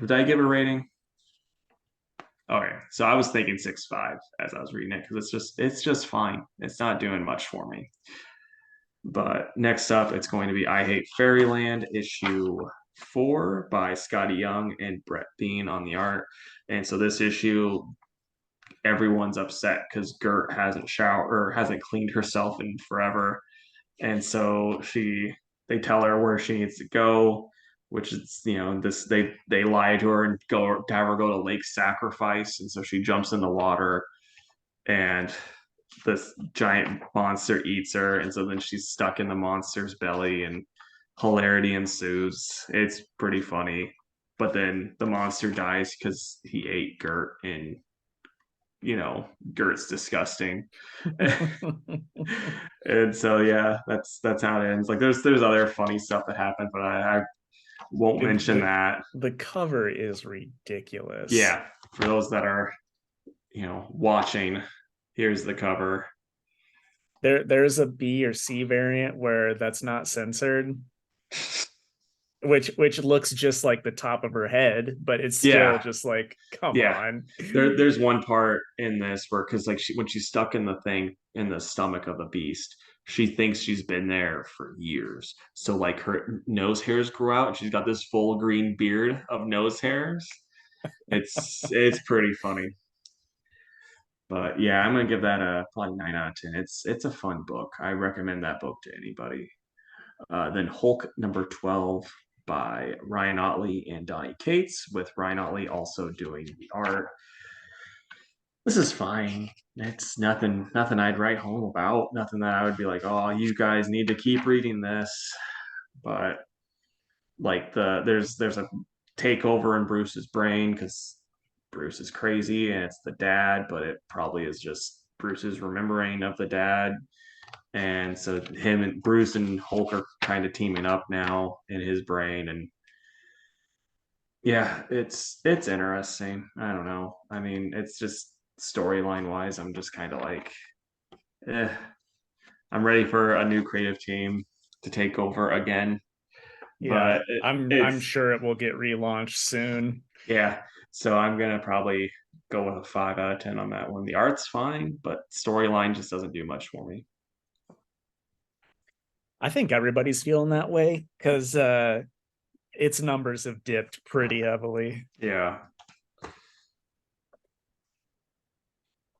did I give a rating? Okay, so I was thinking 6.5 as I was reading it because it's just fine. It's not doing much for me. But next up, it's going to be I Hate Fairyland issue 4 by Scotty Young and Brett Bean on the art. And so this issue, everyone's upset because Gert hasn't showered or hasn't cleaned herself in forever. And so they tell her where she needs to go, which is this they lie to her and go to have her go to Lake Sacrifice, and so she jumps in the water, and this giant monster eats her, and so then she's stuck in the monster's belly, and hilarity ensues. It's pretty funny. but then the monster dies because he ate Gert, and Gert's disgusting. And so yeah, that's how it ends. Like there's other funny stuff that happened, but I won't Dude, mention that. the cover is ridiculous. Yeah, for those that are watching, here's the cover. There's a B or C variant where that's not censored, which looks just like the top of her head, but it's still Yeah, just like, come yeah. on. There's one part in this where, because like when she's stuck in the thing in the stomach of a beast, she thinks she's been there for years. So like her nose hairs grow out, and she's got this full green beard of nose hairs. It's pretty funny. But yeah, I'm gonna give that a probably 9 out of 10. It's a fun book. I recommend that book to anybody. Then Hulk number 12 by Ryan Otley and Donnie Cates, with Ryan Otley also doing the art. This is fine. It's nothing I'd write home about. Nothing that I would be like, oh, you guys need to keep reading this. But like there's a takeover in Bruce's brain because Bruce is crazy and it's the dad, but it probably is just Bruce's remembering of the dad. And so him and Bruce and Hulk are kind of teaming up now in his brain. And yeah, it's interesting. I don't know. I mean, it's just storyline wise, I'm just kind of like, eh. I'm ready for a new creative team to take over again. Yeah, But I'm it's sure it will get relaunched soon. yeah. So I'm gonna probably go with a 5 out of 10 on that one. The art's fine, but storyline just doesn't do much for me. I think everybody's feeling that way because its numbers have dipped pretty heavily. Yeah.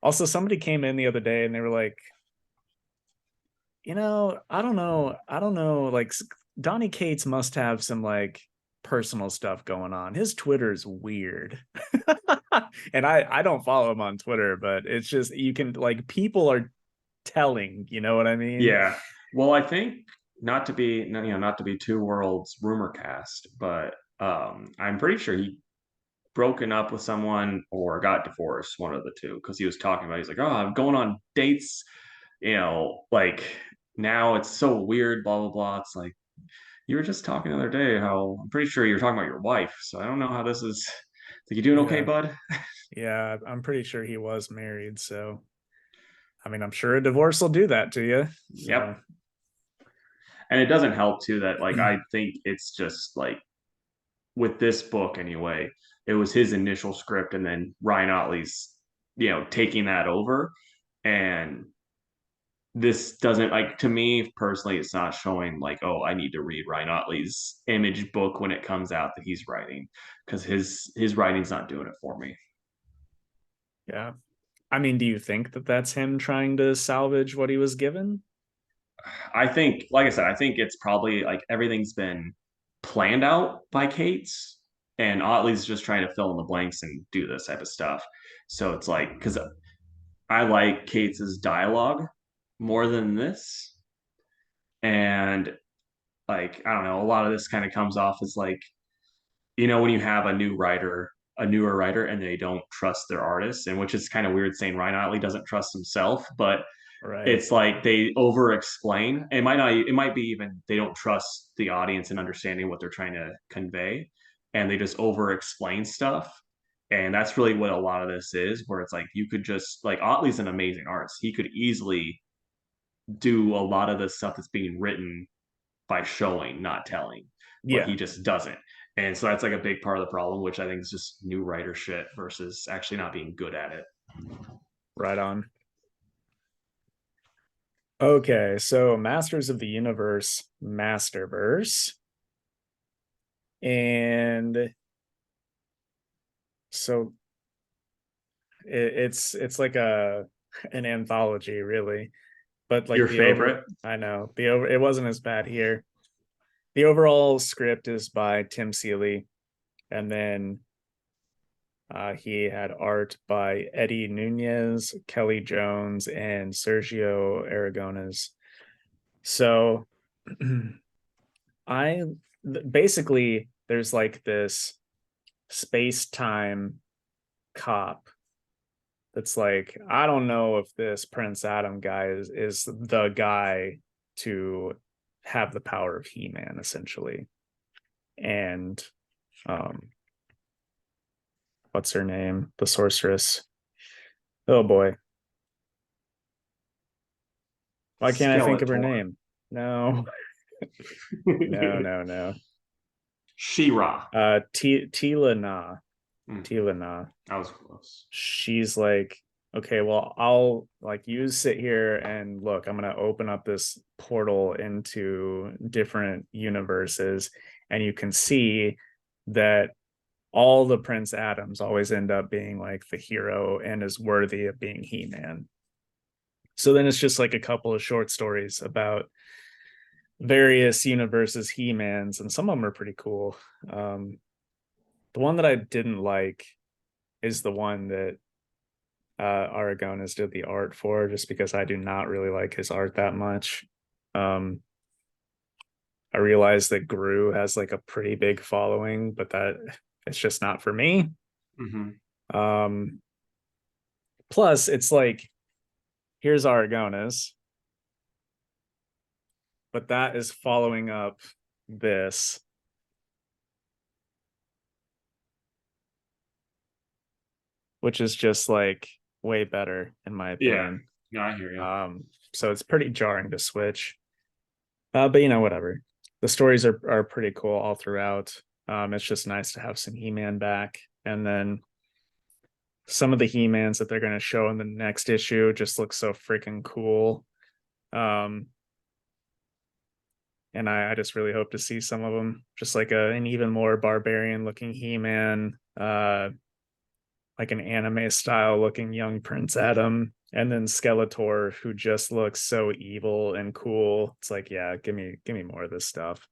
Also, somebody came in the other day and they were like, I don't know, like Donnie Cates must have some like personal stuff going on. His Twitter's weird. And I don't follow him on Twitter, but it's just you can like people are telling, you know what I mean? Yeah. Well, I think not to be two worlds rumor cast, but I'm pretty sure he broken up with someone or got divorced, one of the two, because he was talking about he's like, oh, I'm going on dates, like now it's so weird, blah blah blah. It's like you were just talking the other day how I'm pretty sure you were talking about your wife, so I don't know how this is. Like, you doing okay, Yeah. bud? Yeah, I'm pretty sure he was married, so I mean, I'm sure a divorce will do that to you. So, Yep. And it doesn't help too that like I think it's just like with this book anyway, it was his initial script and then Ryan Otley's, taking that over. And this doesn't, like, to me personally, it's not showing like, oh, I need to read Ryan Otley's Image book when it comes out that he's writing, because his writing's not doing it for me. yeah. I mean, do you think that that's him trying to salvage what he was given? I think, like I said, I think it's probably like everything's been planned out by Kate's, and Otley's just trying to fill in the blanks and do this type of stuff. So it's like, because I like Kate's dialogue more than this, and like I don't know, a lot of this kind of comes off as like, when you have a newer writer, and they don't trust their artists, and which is kind of weird saying Ryan Otley doesn't trust himself, but Right. it's like they over explain. It might be even they don't trust the audience in understanding what they're trying to convey, and they just over explain stuff. And that's really what a lot of this is, where it's like you could just, like, Otley's an amazing artist. He could easily do a lot of the stuff that's being written by showing, not telling, but he Yeah, just doesn't. And so that's like a big part of the problem, which I think is just new writer shit versus actually not being good at it. right on. Okay, so Masters of the Universe, Masterverse. And so it's like a an anthology, really. But like Your the over favorite? I know, the over it wasn't as bad here. The overall script is by Tim Seeley, and then he had art by Eddie Nunez, Kelly Jones, and Sergio Aragones. So I basically there's like this. space-time cop that's like, I don't know if this Prince Adam guy is the guy to have the power of He-Man, essentially. And um what's her name? The sorceress. Oh boy. Why can't I think of her Skeletor. name? No, no. She-Ra. Tila Na. Mm, Tila Na. that was close. She's like, okay, well, I'll like you sit here and look, I'm gonna open up this portal into different universes, and you can see that all the Prince Adams always end up being like the hero and is worthy of being He-Man. So then it's just like a couple of short stories about various universes He-Mans, and some of them are pretty cool. The one that I didn't like is the one that Aragonis did the art for, just because I do not really like his art that much. Um, I realize that Gru has like a pretty big following, but that it's just not for me. Mm-hmm. Um, Plus, it's like here's Aragonis, but that is following up this, which is just like way better in my Yeah, opinion. no, I hear you. So it's pretty jarring to switch. But whatever. The stories are pretty cool all throughout. It's just nice to have some He-Man back, and then some of the He-Mans that they're going to show in the next issue just look so freaking cool. Um, and I just really hope to see some of them, just like an even more barbarian looking He-Man, like an anime style looking young Prince Adam, and then Skeletor, who just looks so evil and cool. It's like, yeah, give me more of this stuff.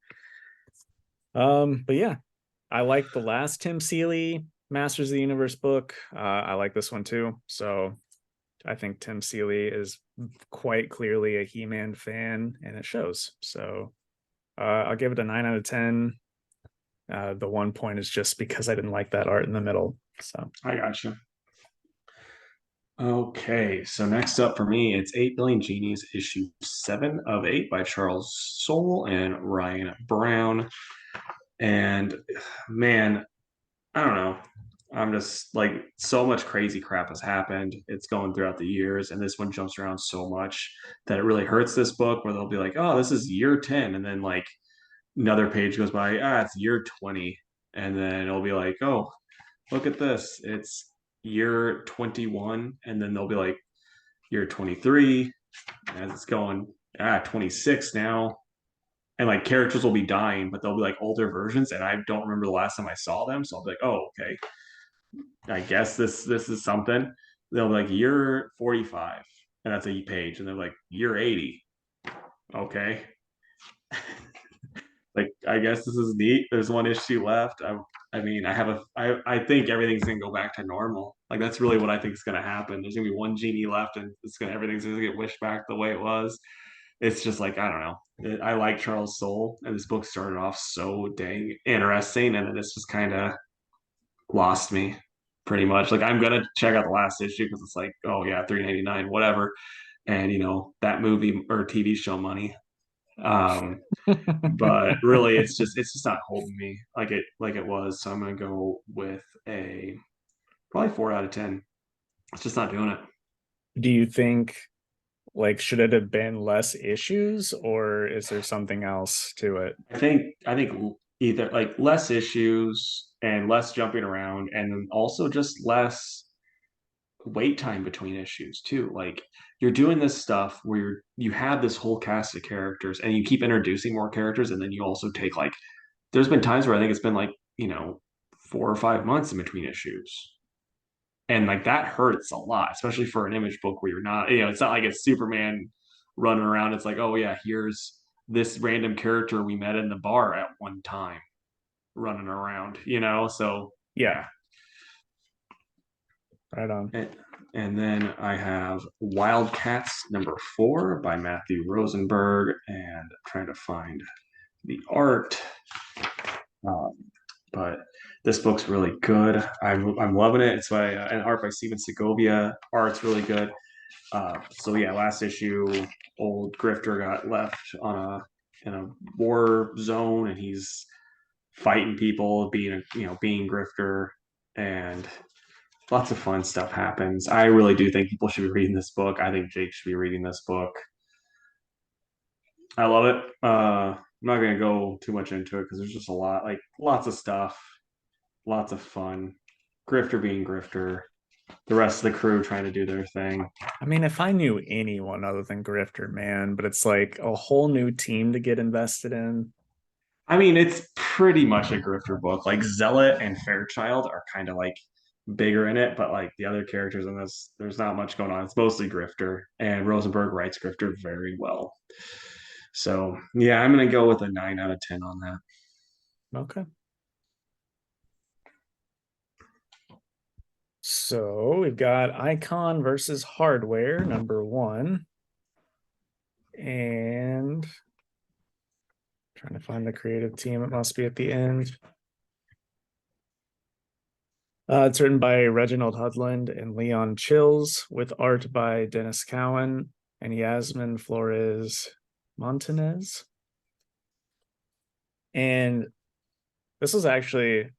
But yeah, I like the last Tim Seeley Masters of the Universe book. I like this one too. So I think Tim Seeley is quite clearly a He-Man fan, and it shows. So I'll give it a 9 out of 10. The 1 point is just because I didn't like that art in the middle. So I got you. Okay, so next up for me, it's 8 Billion Genies, issue 7 of 8 by Charles Soule and Ryan Brown. And man, I don't know. I'm just like so much crazy crap has happened. It's going throughout the years, and this one jumps around so much that it really hurts this book where they'll be like, oh, this is year 10. And then like another page goes by, it's year 20. And then it'll be like, oh, look at this. It's year 21. And then they'll be like, year 23 as it's going 26 now, and like characters will be dying, but they'll be like older versions, and I don't remember the last time I saw them, so I'll be like, oh, okay, I guess this is something. They'll be like year 45, and that's a page, and they're like year 80. Okay. Like, I guess this is neat. There's one issue left. I mean, I think everything's gonna go back to normal. Like, that's really what I think is gonna happen. There's gonna be one genie left, and everything's gonna get wished back the way it was. It's just like, I don't know. I like Charles Soule, and this book started off so dang interesting, and then it's just kind of lost me pretty much. Like, I'm gonna check out the last issue because it's like, oh yeah, 3.99, whatever, and that movie or TV show money. Um, but really, it's just not holding me like it was. So I'm gonna go with a probably 4 out of 10. It's just not doing it. do you think, like, should it have been less issues, or is there something else to it? I think either like less issues and less jumping around, and then also just less wait time between issues too. Like, you're doing this stuff where you have this whole cast of characters, and you keep introducing more characters, and then you also take like there's been times where I think it's been like 4 or 5 months in between issues. And like that hurts a lot, especially for an image book where you're not, it's not like it's Superman running around. It's like, oh yeah, here's this random character we met in the bar at one time running around. So Yeah, yeah. right on. And then I have Wildcats #4 by Matthew Rosenberg, and I'm trying to find the art. Um, but This book's really good. I'm loving it. It's by an art by Steven Segovia. Art's really good. So yeah, last issue, old Grifter got left on a in a war zone, and he's fighting people, being a being Grifter, and lots of fun stuff happens. I really do think people should be reading this book. I think Jake should be reading this book. I love it. I'm not gonna go too much into it because there's just a lot, like lots of stuff, lots of fun. Grifter being Grifter, the rest of the crew trying to do their thing. I mean, if I knew anyone other than Grifter, man, but it's like a whole new team to get invested in. I mean, it's pretty much a Grifter book. Like Zealot and Fairchild are kind of like bigger in it, but like the other characters in this, there's not much going on. It's mostly Grifter, and Rosenberg writes Grifter very well. So yeah, I'm gonna go with a 9 out of 10 on that. Okay. So we've got Icon versus Hardware, number 1. And trying to find the creative team. It must be at the end. It's written by Reginald Hudland and Leon Chills, with art by Dennis Cowan and Yasmin Flores Montanez. And this was actually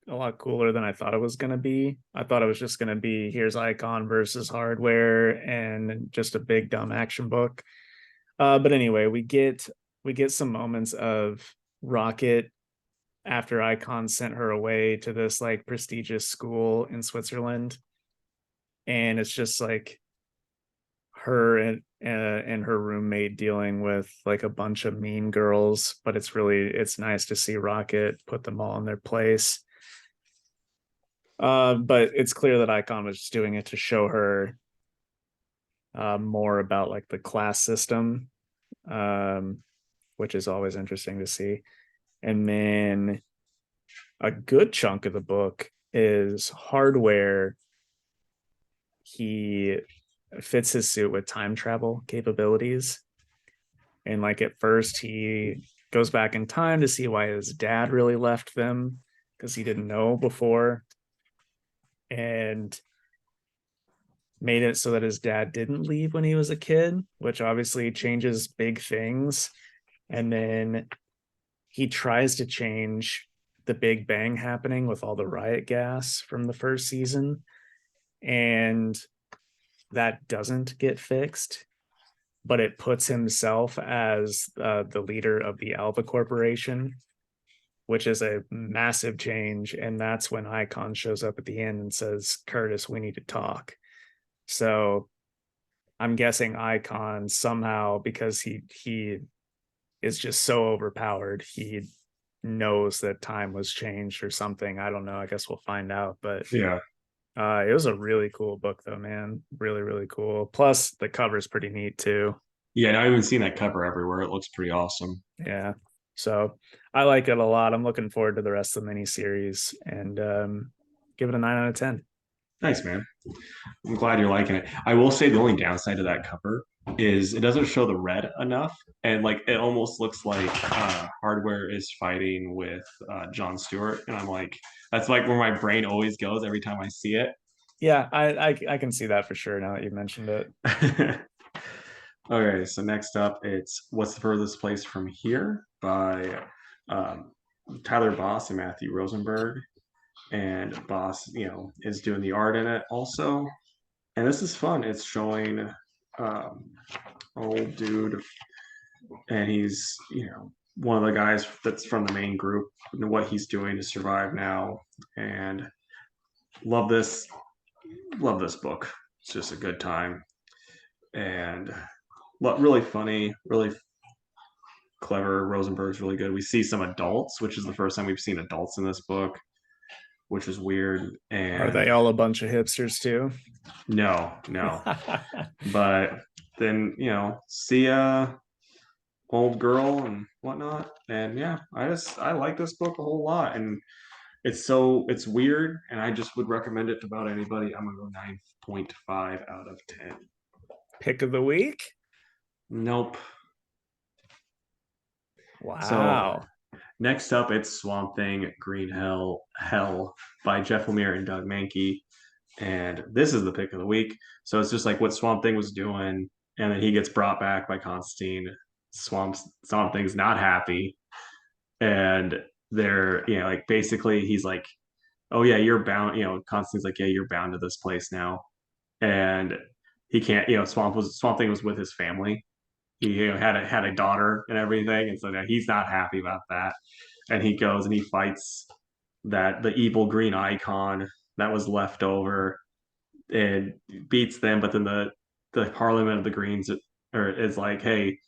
a lot cooler than I thought it was going to be. I thought it was just going to be here's Icon versus Hardware and just a big dumb action book. But anyway, we get some moments of Rocket after Icon sent her away to this like prestigious school in Switzerland, and it's just like her and her roommate dealing with like a bunch of mean girls, but it's nice to see Rocket put them all in their place. But it's clear that Icon was just doing it to show her more about like the class system, um, which is always interesting to see. And then a good chunk of the book is Hardware. He fits his suit with time travel capabilities. And like at first, he goes back in time to see why his dad really left them because he didn't know before, and made it so that his dad didn't leave when he was a kid, which obviously changes big things. And then he tries to change the Big Bang happening with all the riot gas from the first season, and that doesn't get fixed, but it puts himself as the leader of the Alpha Corporation, which is a massive change. And that's when Icon shows up at the end and says, Curtis, we need to talk. So I'm guessing Icon somehow, because he is just so overpowered, he knows that time was changed or something. I don't know. I guess we'll find out. But Yeah, it was a really cool book, though, man. Really, really cool. Plus, the cover's pretty neat too. yeah. I've even seen that cover everywhere. It looks pretty awesome. Yeah. So I like it a lot. I'm looking forward to the rest of the miniseries, and give it a 9 out of 10. Nice, man. I'm glad you're liking it. I will say the only downside to that cover is it doesn't show the red enough, and like it almost looks like Hardware is fighting with John Stewart, and I'm like, that's like where my brain always goes every time I see it. Yeah, I can see that for sure now that you mentioned it. Okay, so next up, it's What's the Furthest Place from Here by um, Tyler Boss and Matthew Rosenberg. And Boss, is doing the art in it also. And this is fun. It's showing old dude, and he's one of the guys that's from the main group and what he's doing to survive now. And love this, love this book. It's just a good time and really funny, really clever. Rosenberg's really good. We see some adults, which is the first time we've seen adults in this book, which is weird. Are And they all a bunch of hipsters too? no, no. But then, see a old girl and whatnot. And yeah, I like this book a whole lot. And it's weird, and I just would recommend it to about anybody. I'm gonna go 9.5 out of 10. Pick of the week? Nope. So Wow. Next up, it's Swamp Thing Green Hell by Jeff Lemire and Doug Mankey. And this is the pick of the week. So it's just like what Swamp Thing was doing, and then he gets brought back by Constantine. Swamp Thing's not happy, and they're like basically he's like, oh yeah, you're bound. Constantine's like, yeah, you're bound to this place now, and he can't. Swamp Thing was with his family. He had a daughter and everything, and so now he's not happy about that. And he goes and he fights the evil green icon that was left over and beats them. But then the Parliament of the Greens is like, hey,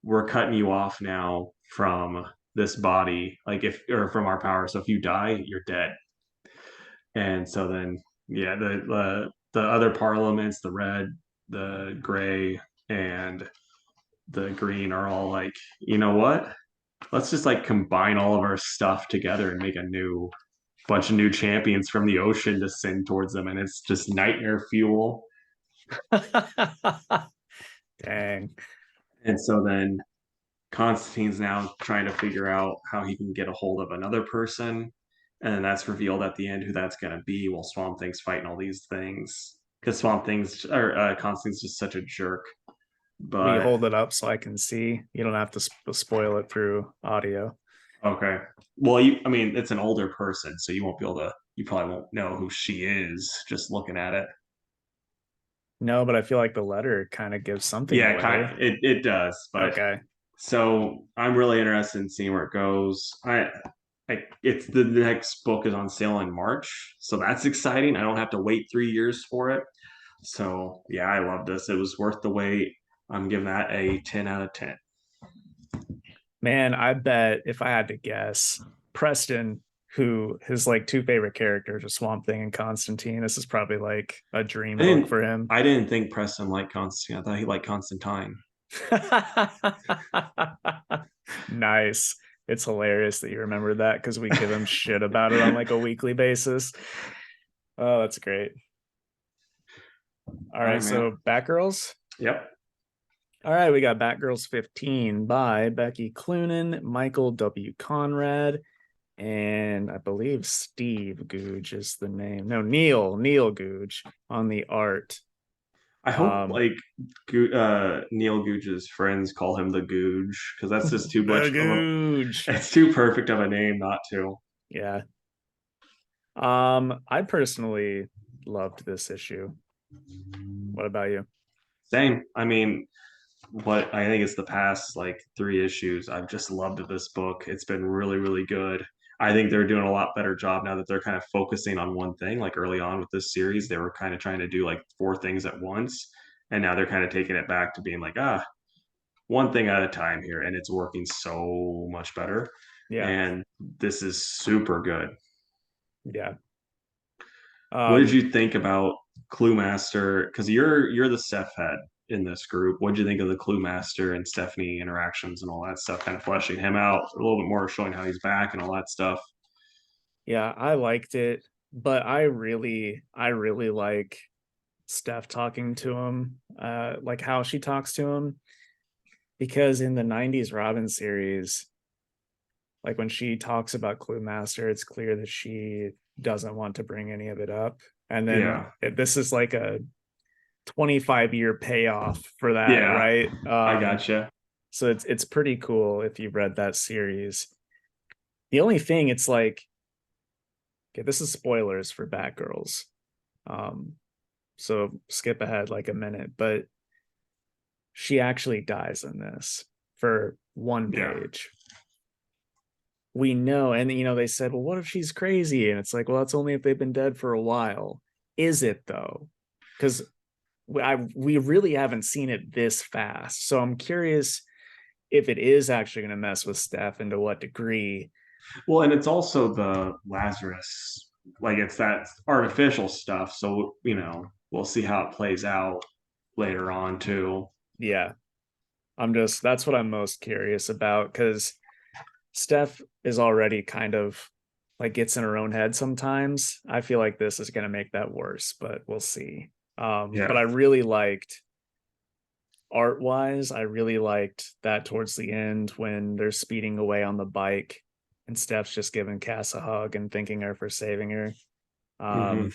we're cutting you off now from this body, like if or from our power. So if you die, you're dead. And so then, yeah, the other parliaments, the red, the gray, and the green are all like, you know what? Let's just like combine all of our stuff together and make a new bunch of new champions from the ocean to send towards them, and it's just nightmare fuel. Dang. And so then Constantine's now trying to figure out how he can get a hold of another person. And then that's revealed at the end who that's going to be while Swamp Thing's fighting all these things. Because Constantine's just such a jerk. Will you But hold it up so I can see? You don't have to spoil it through audio. okay. Well, I mean, it's an older person, so you won't be able to, you probably won't know who she is just looking at it. No, but I feel like the letter kind of gives something Yeah, away. it does. But Okay. so I'm really interested in seeing where it goes. It's the next book is on sale in March, so that's exciting. I don't have to wait 3 years for it. So yeah, I love this. It was worth the wait. I'm giving that a 10 out of 10. Man, I bet if I had to guess, Preston, who his like two favorite characters are Swamp Thing and Constantine, this is probably like a dream I book didn't for him. I didn't think Preston liked Constantine. I thought he liked Constantine. Nice. It's hilarious that you remember that because we give him shit about it on like a weekly basis. Oh, that's great. All All right, right, man. so Batgirls. Yep. All right, we got Batgirls 15 by Becky Cloonan, Michael W. Conrad, and I believe Steve Googe is the name. No, Neil Googe on the art. I hope like Neil Googe's friends call him the Googe because that's just too The much of a Googe. it's too perfect of a name not to. Yeah. I personally loved this issue. What about you? Same. I mean, what I think it's the past like 3 issues. I've just loved this book. It's been really, really good. I think they're doing a lot better job now that they're kind of focusing on one thing. Like early on with this series, they were kind of trying to do like 4 things at once. And now they're kind of taking it back to being like, one thing at a time here. And it's working so much better. Yeah. And this is super good. Yeah. What did you think about Clue Master? Because you're the Steph head in this group. What did you think of the Clue Master and Stephanie interactions and all that stuff? Kind of fleshing him out a little bit more, showing how he's back and all that stuff. Yeah, I liked it, but I really like Steph talking to him, like how she talks to him. Because in the 90s Robin series, like when she talks about Clue Master, it's clear that she doesn't want to bring any of it up. And then Yeah, this is like a 25-year payoff for that, yeah, right? I gotcha. So it's pretty cool if you've read that series. The only thing, it's like, okay, this is spoilers for Batgirls. Um, so skip ahead like a minute, but she actually dies in this for one Yeah, page. We know, and they said, well, what if she's crazy? And it's like, well, that's only if they've been dead for a while. Is it though? Because we really haven't seen it this fast. So I'm curious if it is actually going to mess with Steph and to what degree. well, and it's also the Lazarus, like it's that artificial stuff. So we'll see how it plays out later on too. Yeah, that's what I'm most curious about, because Steph is already kind of like gets in her own head sometimes. I feel like this is going to make that worse, but we'll see. But Yeah, I really liked, art wise, I really liked that towards the end when they're speeding away on the bike and Steph's just giving Cass a hug and thanking her for saving her. Hmm.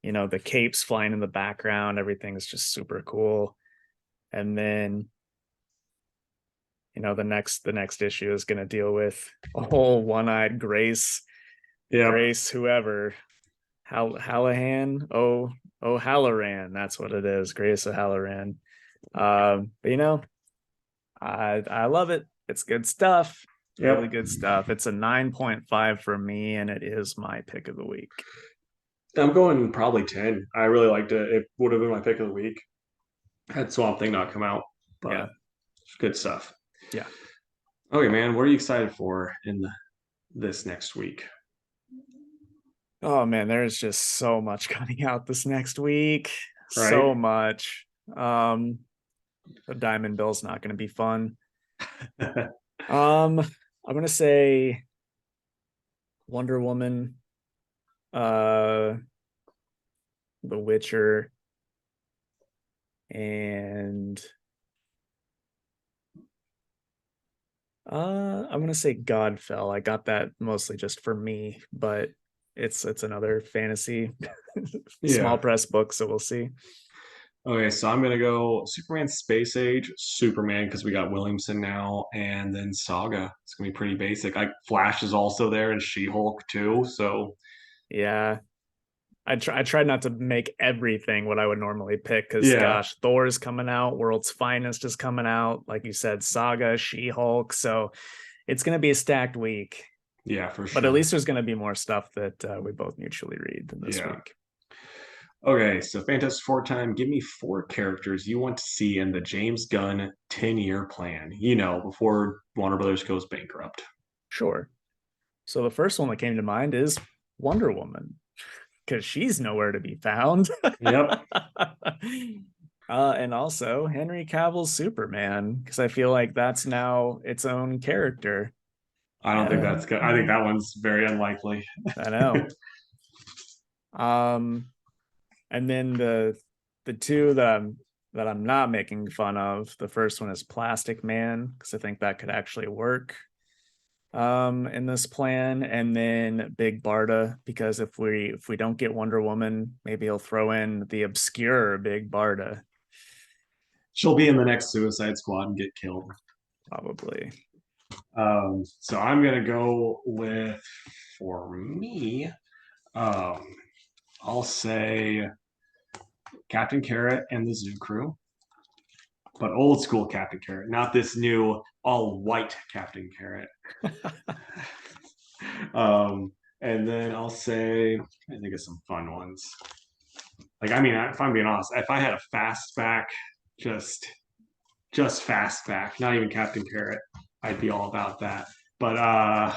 Um, the capes flying in the background, everything's just super cool. And then, the next issue is going to deal with a whole one-eyed Yep. Grace, whoever, Hallahan, Halloran, that's what it is, Grace O'Halloran. But I love it. It's good stuff. Really Yep. good stuff. It's a 9.5 for me, and it is my pick of the week. I'm going probably 10. I really liked it. It would have been my pick of the week had Swamp Thing not come out, but Yeah. it's good stuff. Yeah. Okay, man, what are you excited for in this next week? Oh man, there's just so much coming out this next week. So Right? much. The Diamond Bill's not going to be fun. I'm gonna say Wonder Woman, uh, The Witcher, and I'm gonna say Godfell. I got that mostly just for me, but it's another fantasy small Yeah. press book, so we'll see. Okay, so I'm gonna go Superman Space Age, Superman because we got Williamson now, and then Saga. It's gonna be pretty basic. Like Flash is also there and She-Hulk too. So Yeah, I tried not to make everything what I would normally pick because yeah, gosh, Thor's coming out, World's Finest is coming out, like you said, Saga, She-Hulk. So it's gonna be a stacked week. yeah, for But at sure. least there's gonna be more stuff that we both mutually read than this Yeah. week. Okay, so Fantastic Four time. Give me four characters you want to see in the James Gunn 10-year plan. Before Warner Brothers goes bankrupt. Sure. So the first one that came to mind is Wonder Woman, because she's nowhere to be found. Yep. And also Henry Cavill's Superman, because I feel like that's now its own character. I don't think that's good. I think that one's very unlikely. I know. Um, and then the two that I'm not making fun of. The first one is Plastic Man, because I think that could actually work in this plan. And then Big Barda, because if we don't get Wonder Woman, maybe he'll throw in the obscure Big Barda. She'll be in the next Suicide Squad and get killed. Probably. So I'm gonna go with for me. Um, I'll say Captain Carrot and the Zoo Crew, but old school Captain Carrot, not this new all white Captain Carrot. And then I'll say I think of some fun ones. Like I mean, if I'm being honest, if I had a fastback, just just fastback, not even Captain Carrot, I'd be all about that. But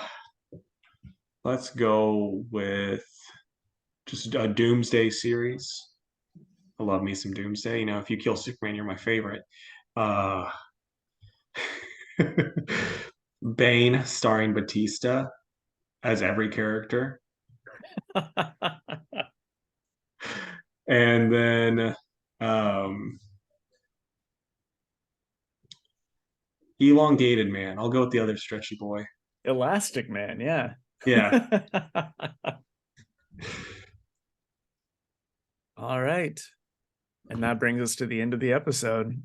let's go with just a Doomsday series. I love me some Doomsday. If you kill Superman, you're my favorite. Uh, Bane starring Batista as every character. And then Elongated Man. I'll go with the other stretchy boy. Elastic Man, yeah. Yeah. All right. And that brings us to the end of the episode.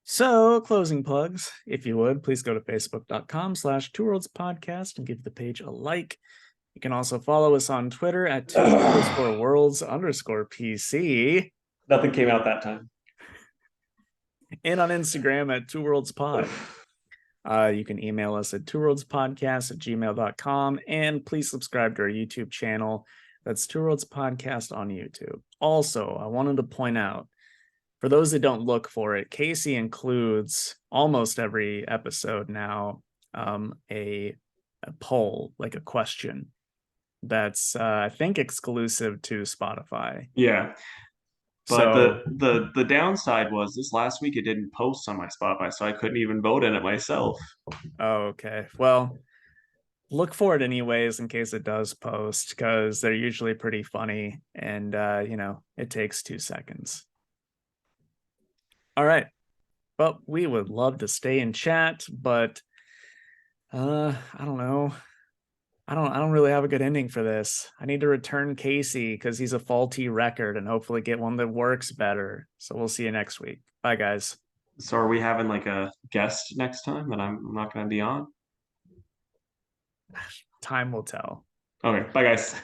So, closing plugs, if you would, please go to facebook.com/2worldspodcast and give the page a like. You can also follow us on Twitter at @2_worlds_PC Nothing came out that time. and on Instagram at 2worldspod. You can email us at 2worldspodcast@gmail.com, and please subscribe to our YouTube channel. That's 2worldspodcast on YouTube. Also, I wanted to point out, for those that don't look for it, Casey includes almost every episode now a poll, like a question that's I think exclusive to Spotify. Yeah. But So, the downside was this last week it didn't post on my Spotify, so I couldn't even vote in it myself. okay. Well, look for it anyways in case it does post, because they're usually pretty funny, and it takes 2 seconds. All right. Well, we would love to stay in chat, but I don't know. I don't really have a good ending for this. I need to return Casey because he's a faulty record and hopefully get one that works better. So we'll see you next week. Bye guys. So are we having like a guest next time that I'm not going to be on? Time will tell. Okay, bye guys.